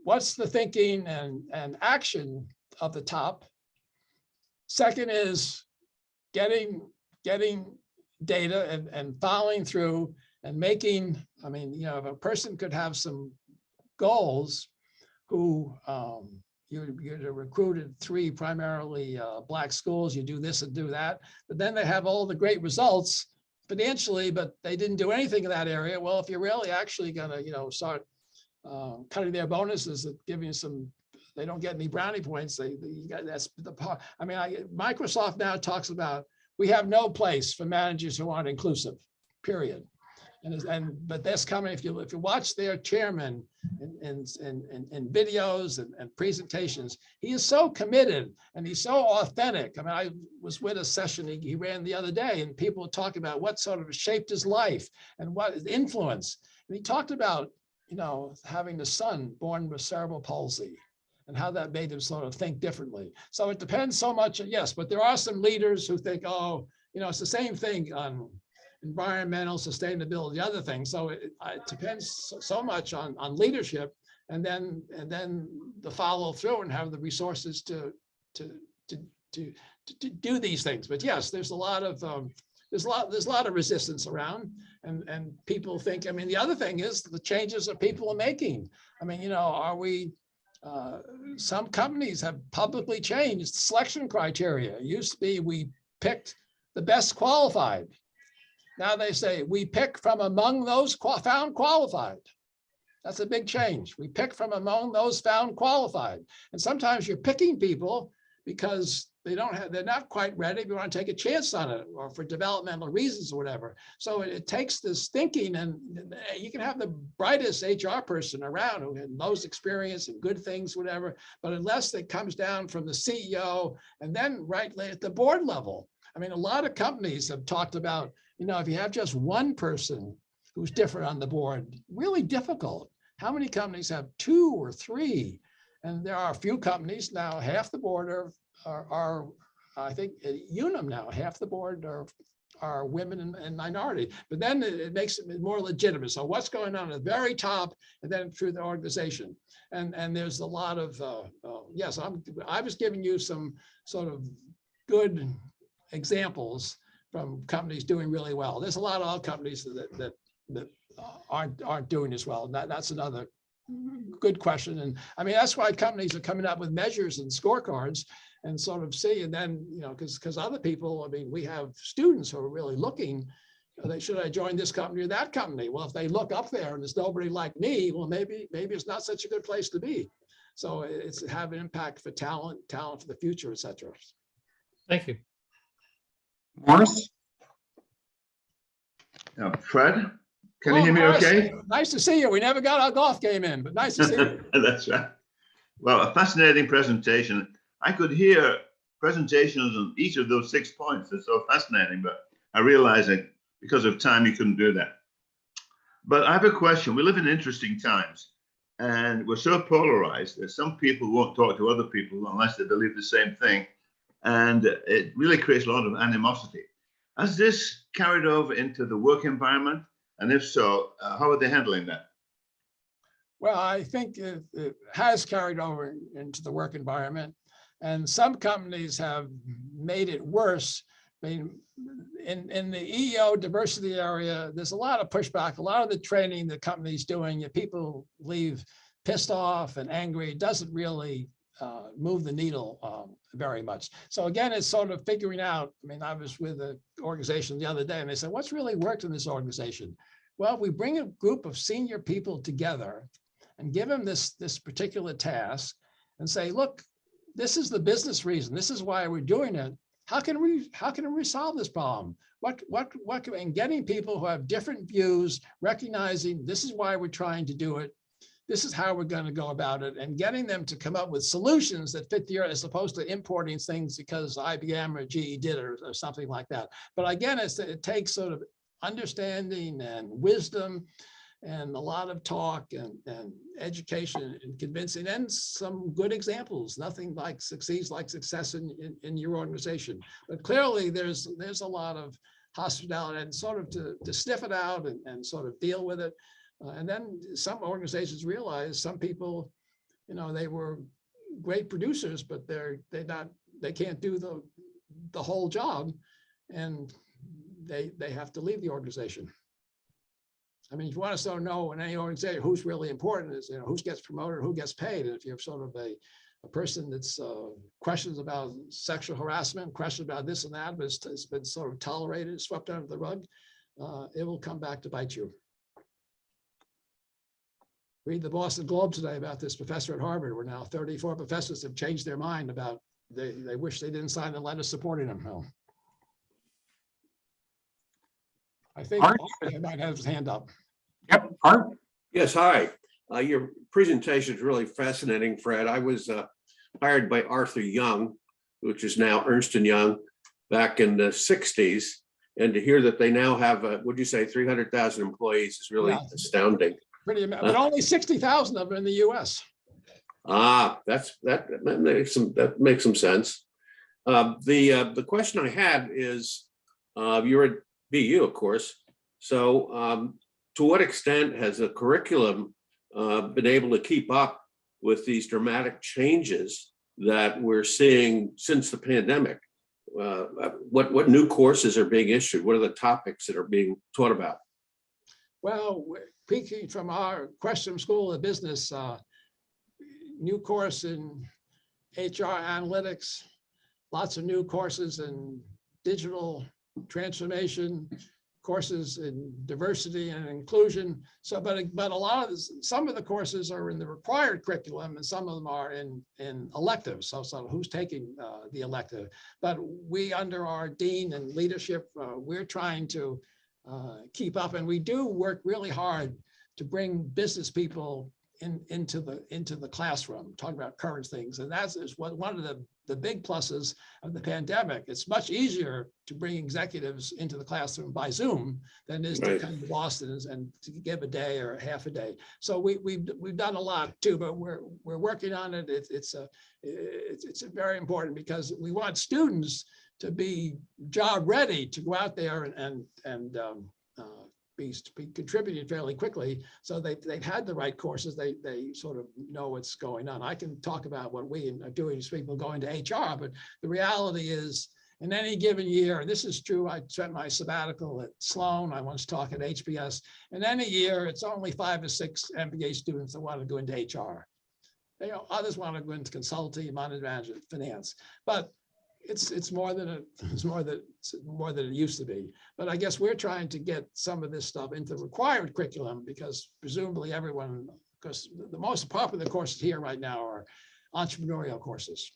What's the thinking and action of the top? Second is getting data and following through and making, I mean, you know, if a person could have some goals who you recruited 3 primarily Black schools, you do this and do that, but then they have all the great results financially, but they didn't do anything in that area. Well, if you're really actually gonna, start cutting their bonuses and giving some, they don't get any brownie points. That's the part. I mean, Microsoft now talks about we have no place for managers who aren't inclusive, period. But that's coming if you watch their chairman in videos and presentations, he is so committed and he's so authentic. I mean, I was with a session he ran the other day, and people were talking about what sort of shaped his life and what his influence. And he talked about, having a son born with cerebral palsy and how that made him sort of think differently. So it depends so much, yes, but there are some leaders who think, oh, it's the same thing on environmental sustainability, the other things. So it depends so much on leadership, and then the follow through and have the resources to do these things. But yes, there's a lot of resistance around, and people think. I mean, the other thing is the changes that people are making. I mean, are we? Some companies have publicly changed selection criteria. It used to be we picked the best qualified. Now they say we pick from among those found qualified. That's a big change. We pick from among those found qualified. And sometimes you're picking people because they're not quite ready. We want to take a chance on it, or for developmental reasons or whatever. So it takes this thinking, and you can have the brightest HR person around who knows experience and good things, whatever, but unless it comes down from the CEO and then right at the board level. I mean, a lot of companies have talked about, if you have just one person who's different on the board, really difficult. How many companies have 2 or 3? And there are a few companies now, half the board are I think at Unum now, half the board are women and minority. But then it makes it more legitimate. So what's going on at the very top, and then through the organization. And there's a lot of, yes, I was giving you some sort of good examples from companies doing really well. There's a lot of other companies that aren't doing as well. That's another good question. And I mean, that's why companies are coming up with measures and scorecards and sort of see, and then, because other people, I mean, we have students who are really looking, should I join this company or that company? Well, if they look up there and there's nobody like me, well, maybe it's not such a good place to be. So it's have an impact for talent for the future, et cetera. Thank you. Morris? Fred, can you hear me okay? Nice to see you. We never got our golf game in, but nice to see you. That's right. Well, a fascinating presentation. I could hear presentations on each of those 6 points. It's so fascinating, but I realize that because of time, you couldn't do that. But I have a question. We live in interesting times, and we're so polarized that some people won't talk to other people unless they believe the same thing. And it really creates a lot of animosity. Has this carried over into the work environment? And if so, how are they handling that? Well, I think it has carried over into the work environment. And some companies have made it worse. I mean, in the EEO diversity area, there's a lot of pushback. A lot of the training the company's doing, people leave pissed off and angry. It doesn't really move the needle very much. So again, it's sort of figuring out. I mean, I was with an organization the other day, and they said, what's really worked in this organization? Well, we bring a group of senior people together and give them this particular task and say, look, this is the business reason. This is why we're doing it. How can we solve this problem? And getting people who have different views, recognizing this is why we're trying to do it. This is how we're going to go about it, and getting them to come up with solutions that fit the area, as opposed to importing things because IBM or GE did it or something like that. But again, it takes sort of understanding and wisdom and a lot of talk and education and convincing, and some good examples. Nothing like succeeds like success in your organization. But clearly there's a lot of hospitality and sort of to sniff it out and sort of deal with it. And then some organizations realize some people, they were great producers, but they can't do the whole job, and they have to leave the organization. I mean, if you want to sort of know in any organization who's really important, is who gets promoted, who gets paid. And if you're sort of a person that's questions about sexual harassment, questions about this and that, but it's been sort of tolerated, swept under the rug, it will come back to bite you. Read the Boston Globe today about this professor at Harvard, where now 34 professors have changed their mind about they wish they didn't sign the letter supporting them. Well, I think Art? he might have his hand up. Yep, Art? Yes, hi. Your presentation is really fascinating, Fred. I was hired by Arthur Young, which is now Ernst & Young, back in the 60s. And to hear that they now have, what'd you say, 300,000 employees is really astounding. Pretty, but only 60,000 of them in the US. That makes some sense. The question I had is, you're at BU, of course. So to what extent has the curriculum been able to keep up with these dramatic changes that we're seeing since the pandemic? What new courses are being issued? What are the topics that are being taught about? Well, peeking from our Questrom School of Business, new course in HR analytics, lots of new courses in digital transformation, courses in diversity and inclusion. So, but a lot of this, some of the courses are in the required curriculum and some of them are in electives. So who's taking the elective? But we, under our dean and leadership, we're trying to keep up, and we do work really hard to bring business people into the classroom, talking about current things. And that's one of the big pluses of the pandemic. It's much easier to bring executives into the classroom by Zoom than it is to come to Boston and to give a day or half a day. So we've done a lot too, but we're working on it. It's very important because we want students to be job ready to go out there and be contributing fairly quickly, so they've had the right courses. They sort of know what's going on. I can talk about what we are doing as people going to HR, but the reality is, in any given year, and this is true, I spent my sabbatical at Sloan, I once taught at HBS, in any year, it's only 5 or 6 MBA students that want to go into HR. Others want to go into consulting, money management, finance, but it's more than it used to be. But I guess we're trying to get some of this stuff into the required curriculum because presumably everyone, because the most popular courses here right now are entrepreneurial courses.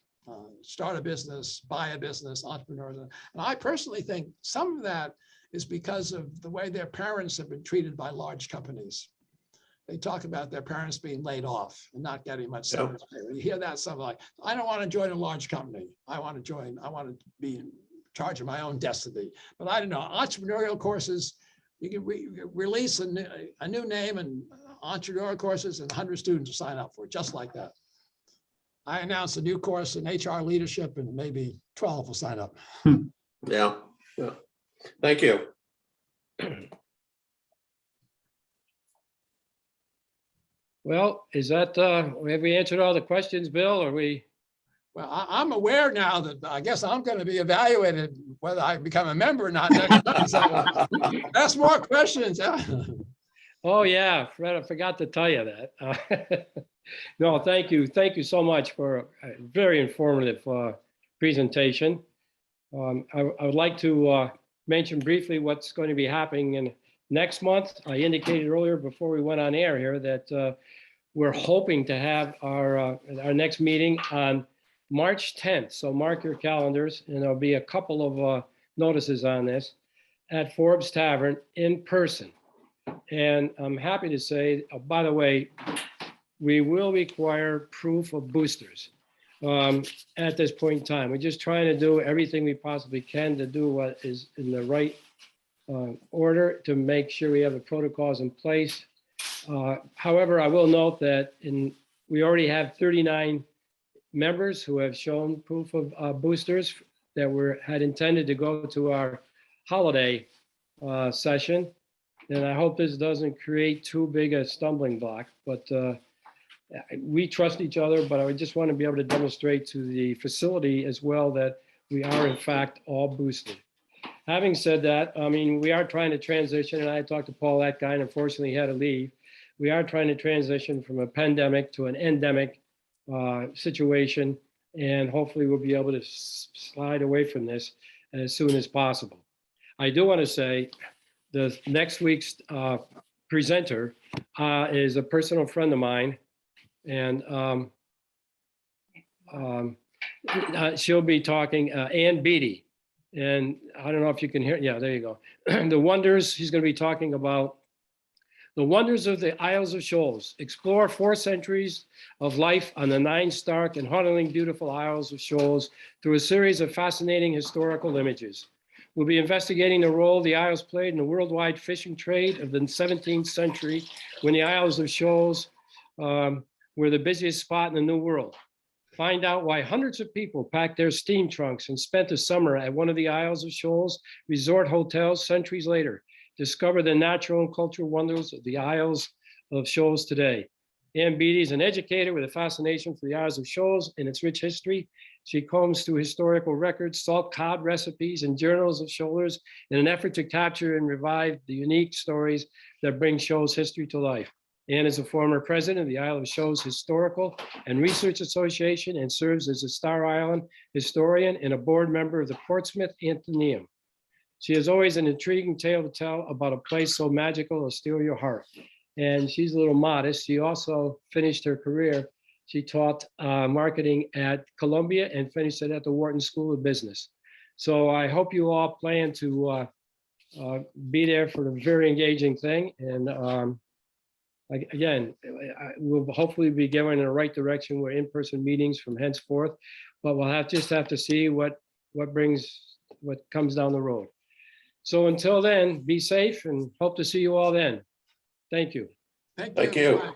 Start a business, buy a business, entrepreneurs. And I personally think some of that is because of the way their parents have been treated by large companies. They talk about their parents being laid off and not getting much severance pay. You hear that stuff like, I don't want to join a large company. I want to be in charge of my own destiny. But I don't know, entrepreneurial courses, you can release a new name and entrepreneurial courses and 100 students will sign up for it, just like that. I announced a new course in HR leadership and maybe 12 will sign up. Yeah. Thank you. Well, is that, have we answered all the questions, Bill? Or we? Well, I'm aware now that I guess I'm going to be evaluated whether I become a member or not next month. So ask more questions. Oh yeah, Fred, I forgot to tell you that. No, thank you. Thank you so much for a very informative presentation. I would like to mention briefly what's going to be happening in next month. I indicated earlier before we went on air here that we're hoping to have our next meeting on March 10th. So mark your calendars, and there'll be a couple of notices on this at Forbes Tavern in person. And I'm happy to say, by the way, we will require proof of boosters at this point in time. We're just trying to do everything we possibly can to do what is in the right order to make sure we have the protocols in place. However, I will note that we already have 39 members who have shown proof of boosters that had intended to go to our holiday session. And I hope this doesn't create too big a stumbling block, but we trust each other, but I just want to be able to demonstrate to the facility as well that we are in fact all boosted. Having said that, I mean, we are trying to transition, and I talked to Paul, that guy, and unfortunately he had to leave. We are trying to transition from a pandemic to an endemic situation, and hopefully we'll be able to slide away from this as soon as possible. I do want to say the next week's presenter is a personal friend of mine, and she'll be talking, Ann Beatty. And I don't know if you can hear, yeah, there you go. The wonders, she's going to be talking about the wonders of the Isles of Shoals. Explore 4 centuries of life on the 9 stark and hauntingly beautiful Isles of Shoals through a series of fascinating historical images. We'll be investigating the role the Isles played in the worldwide fishing trade of the 17th century, when the Isles of Shoals were the busiest spot in the New World. Find out why hundreds of people packed their steam trunks and spent the summer at one of the Isles of Shoals resort hotels centuries later. Discover the natural and cultural wonders of the Isles of Shoals today. Ann Beatty is an educator with a fascination for the Isles of Shoals and its rich history. She combs through historical records, salt cod recipes, and journals of shoalers in an effort to capture and revive the unique stories that bring Shoals history to life. Ann is a former president of the Isle of Shoals Historical and Research Association and serves as a Star Island historian and a board member of the Portsmouth Athenaeum. She has always an intriguing tale to tell about a place so magical it'll steal your heart. And she's a little modest. She also finished her career. She taught marketing at Columbia and finished it at the Wharton School of Business. So I hope you all plan to be there for a very engaging thing. And again, we'll hopefully be going in the right direction with in-person meetings from henceforth, but we'll just have to see what comes down the road. So until then, be safe and hope to see you all then. Thank you. Thank you. Bye.